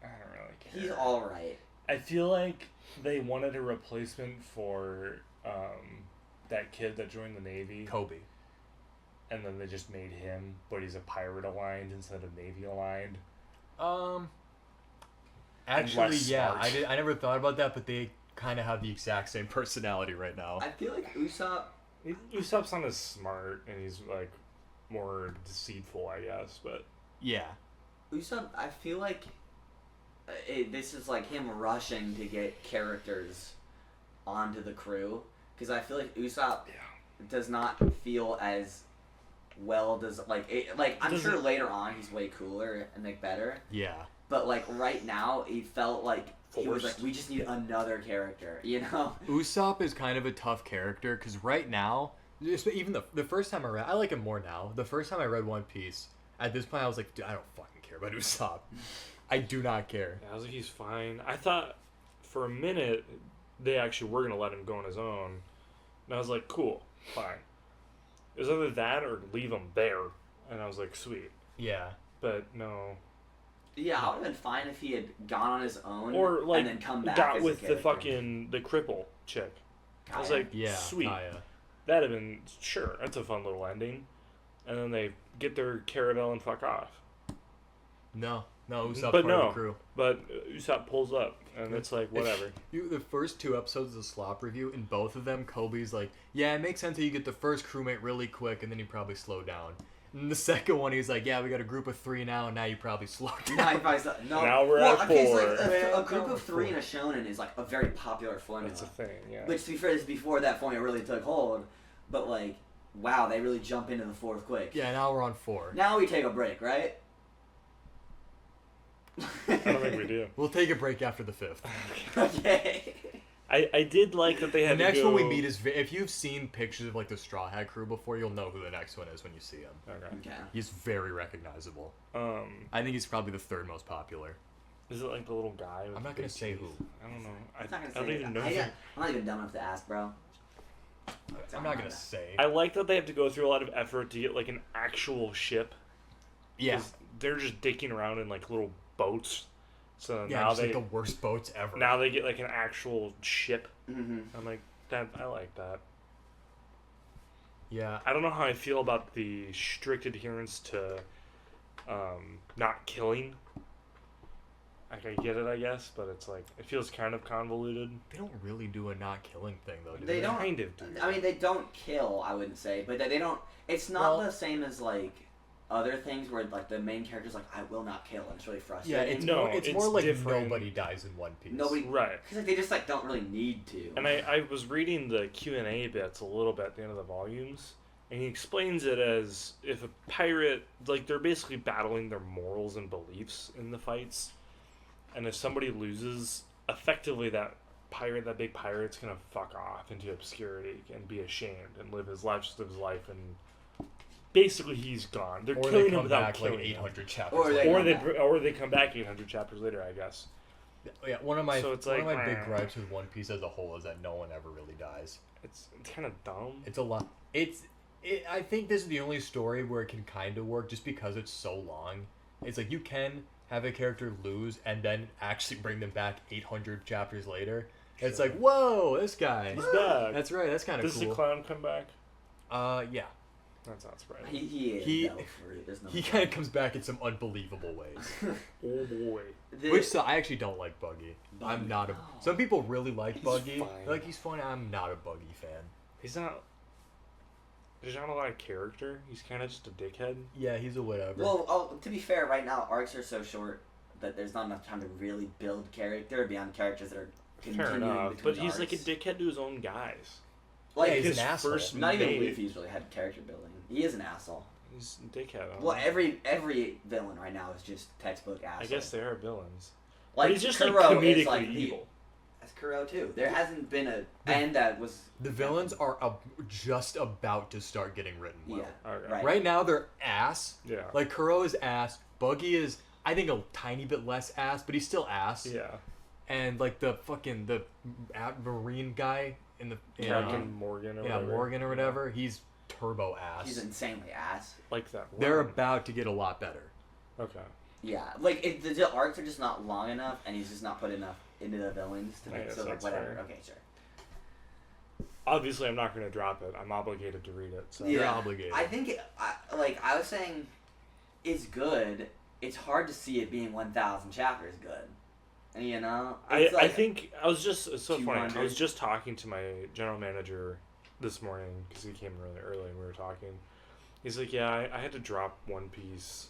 [SPEAKER 1] don't really care.
[SPEAKER 3] he's all right.
[SPEAKER 1] I feel like they wanted a replacement for that kid that joined the Navy,
[SPEAKER 2] Kobe.
[SPEAKER 1] and then they just made him, but he's a pirate aligned instead of Navy aligned.
[SPEAKER 2] Actually,
[SPEAKER 1] less
[SPEAKER 2] yeah,
[SPEAKER 1] smart.
[SPEAKER 2] I never thought about that, but they kind of have the exact same personality right now.
[SPEAKER 3] I feel like Usopp.
[SPEAKER 1] Usopp's not as smart, and he's like more deceitful, I guess. But
[SPEAKER 2] Yeah.
[SPEAKER 3] Usopp, I feel like this is like him rushing to get characters onto the crew because I feel like Usopp does not feel as well. I'm sure later on he's way cooler and like better.
[SPEAKER 2] Yeah.
[SPEAKER 3] But like right now, he felt like he was
[SPEAKER 1] Forced.
[SPEAKER 3] like, we just need another character, you know?
[SPEAKER 2] Usopp is kind of a tough character because right now, even the first time I like him more now. The first time I read One Piece, at this point I was like, dude, I don't fucking care about Usopp. I do not care.
[SPEAKER 1] I was like, he's fine. I thought for a minute they actually were gonna let him go on his own, and I was like, cool, fine. It was either that or leave him there, and I was like, sweet.
[SPEAKER 2] Yeah.
[SPEAKER 1] But no.
[SPEAKER 3] Yeah, I would have been fine if he had gone on his own
[SPEAKER 1] Or like
[SPEAKER 3] and then come back
[SPEAKER 1] got
[SPEAKER 3] as
[SPEAKER 1] with
[SPEAKER 3] a
[SPEAKER 1] the
[SPEAKER 3] character.
[SPEAKER 1] the cripple chick. I was
[SPEAKER 3] Kaya.
[SPEAKER 1] like,
[SPEAKER 2] Yeah.
[SPEAKER 1] sweet.
[SPEAKER 2] Kaya.
[SPEAKER 1] That'd have been sure. That's a fun little ending. and then they get their caravel and fuck off.
[SPEAKER 2] No, Usopp's
[SPEAKER 1] But
[SPEAKER 2] part
[SPEAKER 1] no.
[SPEAKER 2] of the crew.
[SPEAKER 1] But Usopp pulls up, and it's like, whatever.
[SPEAKER 2] The first 2 episodes of the Slop review, in both of them, Kobe's like, yeah, it makes sense that you get the first crewmate really quick, and then you probably slow down. And the second one, he's like, yeah, we got a group of 3 now, and now you probably slow down.
[SPEAKER 1] Now we're at 4.
[SPEAKER 3] A group of 3 in a shonen is like a very popular formula.
[SPEAKER 1] That's a thing, yeah.
[SPEAKER 3] Which, to be fair, is before that formula really took hold. But like, wow, they really jump into the 4th quick.
[SPEAKER 2] Yeah, now we're on 4.
[SPEAKER 3] Now we take a break, right?
[SPEAKER 1] I don't think we do.
[SPEAKER 2] We'll take a break after the 5th.
[SPEAKER 3] Okay.
[SPEAKER 1] I did like that they
[SPEAKER 2] The
[SPEAKER 1] had
[SPEAKER 2] next
[SPEAKER 1] to go...
[SPEAKER 2] one we meet is... If you've seen pictures of, like, the Straw Hat crew before, you'll know who the next one is when you see him.
[SPEAKER 3] Okay.
[SPEAKER 2] He's very recognizable. I think he's probably the 3rd most popular.
[SPEAKER 1] Is it like the little guy? With
[SPEAKER 2] I'm not going to say who.
[SPEAKER 1] I don't know.
[SPEAKER 3] I'm not
[SPEAKER 1] I
[SPEAKER 3] gonna
[SPEAKER 1] don't
[SPEAKER 3] say
[SPEAKER 1] even know.
[SPEAKER 3] I'm not even dumb enough to ask, bro.
[SPEAKER 2] I'm not going to say.
[SPEAKER 1] I like that they have to go through a lot of effort to get like an actual ship.
[SPEAKER 2] Yeah.
[SPEAKER 1] 'Cause they're just dicking around in like little boats. So
[SPEAKER 2] Yeah,
[SPEAKER 1] now
[SPEAKER 2] just
[SPEAKER 1] they
[SPEAKER 2] like the worst boats ever.
[SPEAKER 1] now they get like an actual ship.
[SPEAKER 3] Mm-hmm.
[SPEAKER 1] I'm like that. I like that.
[SPEAKER 2] Yeah.
[SPEAKER 1] I don't know how I feel about the strict adherence to not killing. Like, I get it, I guess, but it's like it feels kind of convoluted.
[SPEAKER 2] They don't really do a not killing thing, though, do
[SPEAKER 3] They don't.
[SPEAKER 1] Kind of do.
[SPEAKER 3] I mean, they don't kill. I wouldn't say, but they don't. It's not the same as like other things where like the main character's like, I will not kill, and it's really
[SPEAKER 2] Yeah,
[SPEAKER 3] frustrating.
[SPEAKER 2] it's more like
[SPEAKER 1] different.
[SPEAKER 2] nobody dies in One Piece.
[SPEAKER 3] Nobody,
[SPEAKER 1] Right.
[SPEAKER 3] because like, they just like don't really need to.
[SPEAKER 1] And I was reading the Q&A bits a little bit at the end of the volumes, and he explains it as if a pirate, like they're basically battling their morals and beliefs in the fights, and if somebody loses, effectively that big pirate's gonna fuck off into obscurity and be ashamed and live his life, and basically he's gone. They're
[SPEAKER 2] Or
[SPEAKER 1] killing
[SPEAKER 2] they
[SPEAKER 1] him
[SPEAKER 2] come
[SPEAKER 1] without
[SPEAKER 2] back
[SPEAKER 1] killing
[SPEAKER 2] like
[SPEAKER 1] him.
[SPEAKER 2] 800 chapters
[SPEAKER 3] Or they
[SPEAKER 2] later.
[SPEAKER 1] Or they come back 800 chapters later, I guess.
[SPEAKER 2] Yeah, one of my
[SPEAKER 1] So it's
[SPEAKER 2] one of
[SPEAKER 1] like,
[SPEAKER 2] my big gripes with One Piece as a whole is that no one ever really dies.
[SPEAKER 1] It's kind of dumb.
[SPEAKER 2] It's a lot. I think this is the only story where it can kind of work just because it's so long. It's like you can have a character lose and then actually bring them back 800 chapters later.
[SPEAKER 1] Sure.
[SPEAKER 2] It's like, whoa, this guy.
[SPEAKER 1] He's back.
[SPEAKER 2] That's right. That's kind of
[SPEAKER 1] Does
[SPEAKER 2] cool.
[SPEAKER 1] the clown come back?
[SPEAKER 2] Yeah.
[SPEAKER 1] That's not surprising.
[SPEAKER 3] He is.
[SPEAKER 2] He-
[SPEAKER 3] no, for it. There's no
[SPEAKER 2] He kind of comes back in some unbelievable ways.
[SPEAKER 1] Oh boy.
[SPEAKER 2] Which so I actually don't like Buggy.
[SPEAKER 3] Buggy,
[SPEAKER 2] I'm not a.
[SPEAKER 3] no.
[SPEAKER 2] Some people really like
[SPEAKER 1] He's
[SPEAKER 2] Buggy.
[SPEAKER 1] fine.
[SPEAKER 2] Like he's funny. I'm not a Buggy fan.
[SPEAKER 1] He's not. There's not a lot of character. He's kind of just a dickhead.
[SPEAKER 2] Yeah, he's a whatever.
[SPEAKER 3] Well, to be fair, right now arcs are so short that there's not enough time to really build character beyond characters that are
[SPEAKER 1] Fair
[SPEAKER 3] continuing
[SPEAKER 1] enough.
[SPEAKER 3] between
[SPEAKER 1] But he's like a
[SPEAKER 3] arcs.
[SPEAKER 1] dickhead to his own guys.
[SPEAKER 3] Like
[SPEAKER 2] Yeah, he's
[SPEAKER 1] his
[SPEAKER 2] an asshole.
[SPEAKER 1] first
[SPEAKER 3] not even
[SPEAKER 1] mate,
[SPEAKER 3] Luffy's really had character building. He is an asshole.
[SPEAKER 1] He's a dickhead. I don't
[SPEAKER 3] Well,
[SPEAKER 1] know.
[SPEAKER 3] every villain right now is just textbook asshole.
[SPEAKER 1] I guess they are villains.
[SPEAKER 3] like
[SPEAKER 1] But he's just
[SPEAKER 3] Kuro
[SPEAKER 1] like
[SPEAKER 3] is
[SPEAKER 1] comedically
[SPEAKER 3] like
[SPEAKER 1] evil.
[SPEAKER 3] That's Kuro too. There hasn't been and that was
[SPEAKER 2] The villains are just about to start getting written well.
[SPEAKER 3] yeah
[SPEAKER 1] Okay.
[SPEAKER 3] right.
[SPEAKER 2] Right now they're ass.
[SPEAKER 1] Yeah.
[SPEAKER 2] Like Kuro is ass. Buggy is, I think, a tiny bit less ass, but he's still ass.
[SPEAKER 1] Yeah.
[SPEAKER 2] And like the Marine guy in the
[SPEAKER 1] Captain Morgan or whatever.
[SPEAKER 2] Morgan or whatever, he's turbo ass.
[SPEAKER 3] He's insanely ass.
[SPEAKER 1] Like that.
[SPEAKER 2] They're
[SPEAKER 1] line.
[SPEAKER 2] about to get a lot better.
[SPEAKER 1] Okay.
[SPEAKER 3] Yeah, like the arcs are just not long enough, and he's just not put enough into the villains to
[SPEAKER 1] I
[SPEAKER 3] make
[SPEAKER 1] guess
[SPEAKER 3] so like
[SPEAKER 1] that's
[SPEAKER 3] whatever.
[SPEAKER 1] fair.
[SPEAKER 3] Okay, sure.
[SPEAKER 1] Obviously, I'm not going to drop it. I'm obligated to read it. So.
[SPEAKER 2] You're obligated.
[SPEAKER 3] I think I was saying, it's good. It's hard to see it being 1,000 chapters good. And you know, it's
[SPEAKER 1] I
[SPEAKER 3] like,
[SPEAKER 1] think I was just it's so funny. I
[SPEAKER 3] 200.
[SPEAKER 1] was just talking to my general manager this morning because he came really early and we were talking. He's like, "Yeah, I had to drop One Piece.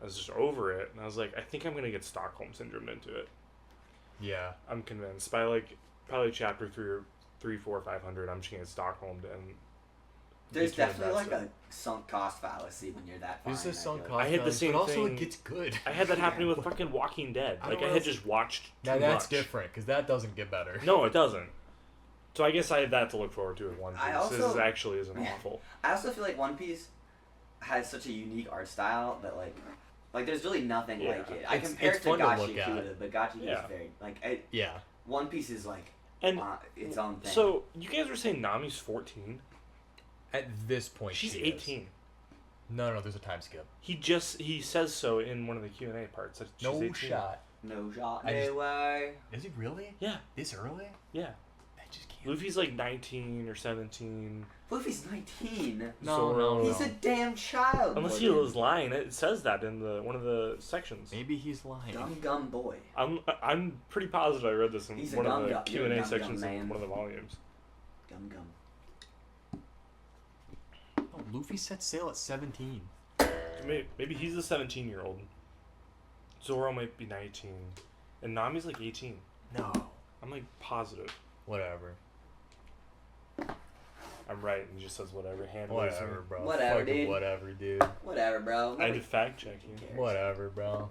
[SPEAKER 1] I was just over it." And I was like, "I think I'm gonna get Stockholm syndrome into it.
[SPEAKER 2] Yeah.
[SPEAKER 1] I'm convinced by like probably chapter 3, 4, 500. I'm just gonna get Stockholmed and."
[SPEAKER 3] there's
[SPEAKER 1] be too
[SPEAKER 3] definitely like
[SPEAKER 1] invested.
[SPEAKER 3] a sunk cost fallacy when you're that far.
[SPEAKER 2] There's a
[SPEAKER 3] in,
[SPEAKER 2] sunk
[SPEAKER 3] feel
[SPEAKER 2] cost.
[SPEAKER 3] like.
[SPEAKER 1] I had the
[SPEAKER 2] fallacy,
[SPEAKER 1] same
[SPEAKER 2] but also
[SPEAKER 1] thing-
[SPEAKER 2] it gets good.
[SPEAKER 1] I had that happening
[SPEAKER 3] Yeah.
[SPEAKER 1] with fucking Walking Dead.
[SPEAKER 2] I
[SPEAKER 1] Like
[SPEAKER 2] don't
[SPEAKER 1] I
[SPEAKER 2] know
[SPEAKER 1] had
[SPEAKER 2] if-
[SPEAKER 1] just watched too
[SPEAKER 2] Now that's
[SPEAKER 1] much.
[SPEAKER 2] different because that doesn't get better.
[SPEAKER 1] No, it doesn't. So I guess I have that to look forward to with One Piece.
[SPEAKER 3] I also-
[SPEAKER 1] This actually isn't awful.
[SPEAKER 3] I also feel like One Piece has such a unique art style that like there's really nothing
[SPEAKER 1] Yeah.
[SPEAKER 3] like it. I
[SPEAKER 2] It's-
[SPEAKER 3] compare
[SPEAKER 2] it's
[SPEAKER 3] it to
[SPEAKER 2] fun to look
[SPEAKER 3] Gachi, but Gachi
[SPEAKER 1] Yeah.
[SPEAKER 3] is very
[SPEAKER 2] Yeah.
[SPEAKER 3] One Piece is like
[SPEAKER 1] And
[SPEAKER 3] its own thing.
[SPEAKER 1] so you guys were saying Nami's 14.
[SPEAKER 2] At this point,
[SPEAKER 1] She's
[SPEAKER 2] she is.
[SPEAKER 1] 18.
[SPEAKER 2] No, there's a time skip.
[SPEAKER 1] He says so in one of the Q&A parts. That she's 18.
[SPEAKER 2] shot.
[SPEAKER 3] no shot,
[SPEAKER 2] I just-
[SPEAKER 3] no way.
[SPEAKER 2] Is he really?
[SPEAKER 1] Yeah,
[SPEAKER 2] This early?
[SPEAKER 1] yeah.
[SPEAKER 2] just can't.
[SPEAKER 1] Luffy's like 19 or 17.
[SPEAKER 3] Luffy's 19.
[SPEAKER 1] No.
[SPEAKER 3] He's a damn child.
[SPEAKER 1] Unless he was lying. It says that in one of the sections.
[SPEAKER 2] Maybe he's lying.
[SPEAKER 3] Gum boy.
[SPEAKER 1] I'm pretty positive I read this in
[SPEAKER 3] He's a
[SPEAKER 1] one of the
[SPEAKER 3] gum
[SPEAKER 1] Q&A sections
[SPEAKER 3] man.
[SPEAKER 1] in one of the volumes.
[SPEAKER 3] Gum.
[SPEAKER 2] Oh, Luffy set sail at 17.
[SPEAKER 1] Maybe he's a 17-year-old. Zoro might be 19. And Nami's like 18.
[SPEAKER 2] No.
[SPEAKER 1] I'm like positive.
[SPEAKER 2] Whatever.
[SPEAKER 1] I'm right, and he just says whatever.
[SPEAKER 2] Whatever, bro.
[SPEAKER 3] Whatever,
[SPEAKER 2] Fucking
[SPEAKER 3] dude.
[SPEAKER 2] Whatever, dude.
[SPEAKER 3] Whatever, bro.
[SPEAKER 1] I had to fact check you.
[SPEAKER 3] cares?
[SPEAKER 2] Whatever, bro.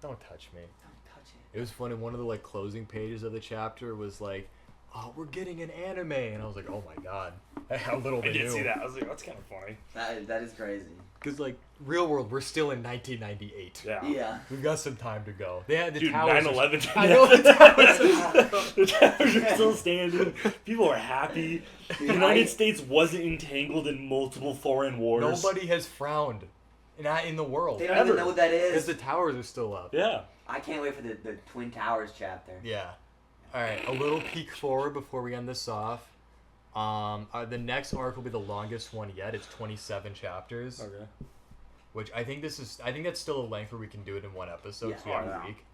[SPEAKER 2] Don't touch me.
[SPEAKER 3] Don't touch it.
[SPEAKER 2] It was funny. One of the like closing pages of the chapter was like, "Oh, we're getting an anime," and I was like, "Oh my god, how little
[SPEAKER 1] I
[SPEAKER 2] they
[SPEAKER 1] did
[SPEAKER 2] knew."
[SPEAKER 1] see that. I was like, that's kind of funny.
[SPEAKER 3] That is crazy.
[SPEAKER 2] Because like real world, we're still in 1998.
[SPEAKER 1] Yeah.
[SPEAKER 3] Yeah.
[SPEAKER 2] We've got some time to go. They had the
[SPEAKER 1] Dude,
[SPEAKER 2] towers.
[SPEAKER 1] 9/11.
[SPEAKER 2] I know the towers.
[SPEAKER 1] The towers are still standing. People are happy. The United States wasn't entangled in multiple foreign wars.
[SPEAKER 2] Nobody has frowned, not in the world.
[SPEAKER 3] They don't
[SPEAKER 1] Ever.
[SPEAKER 3] even know what that
[SPEAKER 2] Because
[SPEAKER 3] is.
[SPEAKER 2] the towers are still up.
[SPEAKER 1] Yeah.
[SPEAKER 3] I can't wait for the Twin Towers chapter.
[SPEAKER 2] Yeah. All right, a little peek forward before we end this off. The next arc will be the longest one yet. It's 27 chapters.
[SPEAKER 1] Okay.
[SPEAKER 2] Which I think that's still a length where we can do it in one episode.
[SPEAKER 3] Yeah.
[SPEAKER 2] So we have
[SPEAKER 1] Oh,
[SPEAKER 2] a
[SPEAKER 1] yeah.
[SPEAKER 2] week.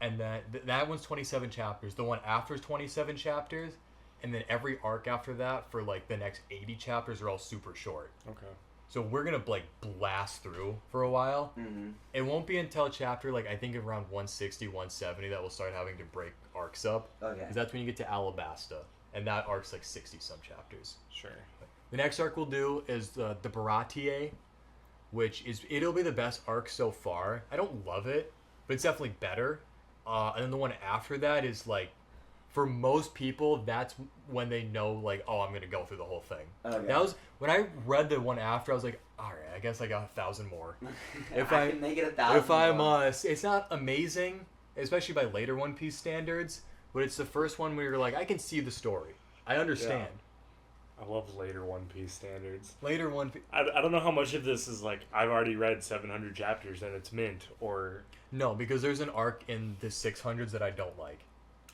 [SPEAKER 2] And then that one's 27 chapters. The one after is 27 chapters. And then every arc after that for like the next 80 chapters are all super short.
[SPEAKER 1] Okay.
[SPEAKER 2] So we're going to like blast through for a while.
[SPEAKER 3] Mm-hmm.
[SPEAKER 2] It won't be until chapter like I think around 160, 170 that we'll start having to break arcs up.
[SPEAKER 3] Okay.
[SPEAKER 2] Because that's when you get to Alabasta. And that arc's like 60 some chapters.
[SPEAKER 1] Sure.
[SPEAKER 2] The next arc we'll do is the Baratie, which it'll be the best arc so far. I don't love it, but it's definitely better. And then the one after that is like, for most people, that's when they know like, oh, I'm gonna go through the whole thing.
[SPEAKER 3] Okay.
[SPEAKER 2] That was when I read the one after. I was like, all right, I guess I got 1,000 more.
[SPEAKER 3] I can make it 1,000.
[SPEAKER 2] If I'm,
[SPEAKER 3] more.
[SPEAKER 2] it's not amazing, especially by later One Piece standards, but it's the first one where you're like, I can see the story. I understand.
[SPEAKER 1] I love later One Piece standards.
[SPEAKER 2] Later One Piece.
[SPEAKER 1] I don't know how much of this is like, I've already read 700 chapters and it's mint, or...
[SPEAKER 2] No, because there's an arc in the 600s that I don't like.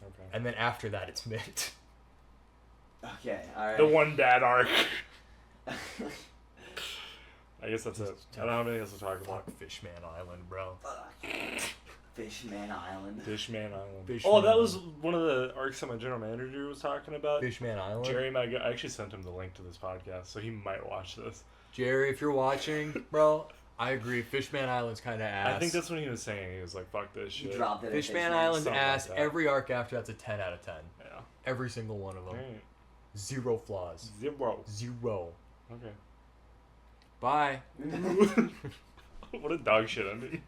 [SPEAKER 1] Okay.
[SPEAKER 2] And then after that, it's mint.
[SPEAKER 3] Okay, alright.
[SPEAKER 1] The one bad arc. I guess that's it. I don't have anything else to talk about.
[SPEAKER 2] Fuck Fishman Island, bro.
[SPEAKER 3] Fuck. Fishman Island.
[SPEAKER 1] Fishman Island.
[SPEAKER 2] Fishman
[SPEAKER 1] Oh, that was
[SPEAKER 2] Island.
[SPEAKER 1] one of the arcs that my general manager was talking about.
[SPEAKER 2] Fishman Island.
[SPEAKER 1] Jerry, I actually sent him the link to this podcast, so he might watch this.
[SPEAKER 2] Jerry, if you're watching, bro, I agree. Fishman Island's kind of ass.
[SPEAKER 1] I think that's what he was saying. He was like, fuck this
[SPEAKER 3] You
[SPEAKER 1] shit.
[SPEAKER 3] dropped it. at
[SPEAKER 2] Fishman Island's
[SPEAKER 1] Something like
[SPEAKER 2] ass.
[SPEAKER 1] that.
[SPEAKER 2] Every arc after that's a 10 out of 10.
[SPEAKER 1] Yeah.
[SPEAKER 2] Every single one of them.
[SPEAKER 1] Alright.
[SPEAKER 2] Zero flaws.
[SPEAKER 1] 0.
[SPEAKER 2] Zero.
[SPEAKER 1] Okay.
[SPEAKER 2] Bye.
[SPEAKER 1] What a dog shit ending.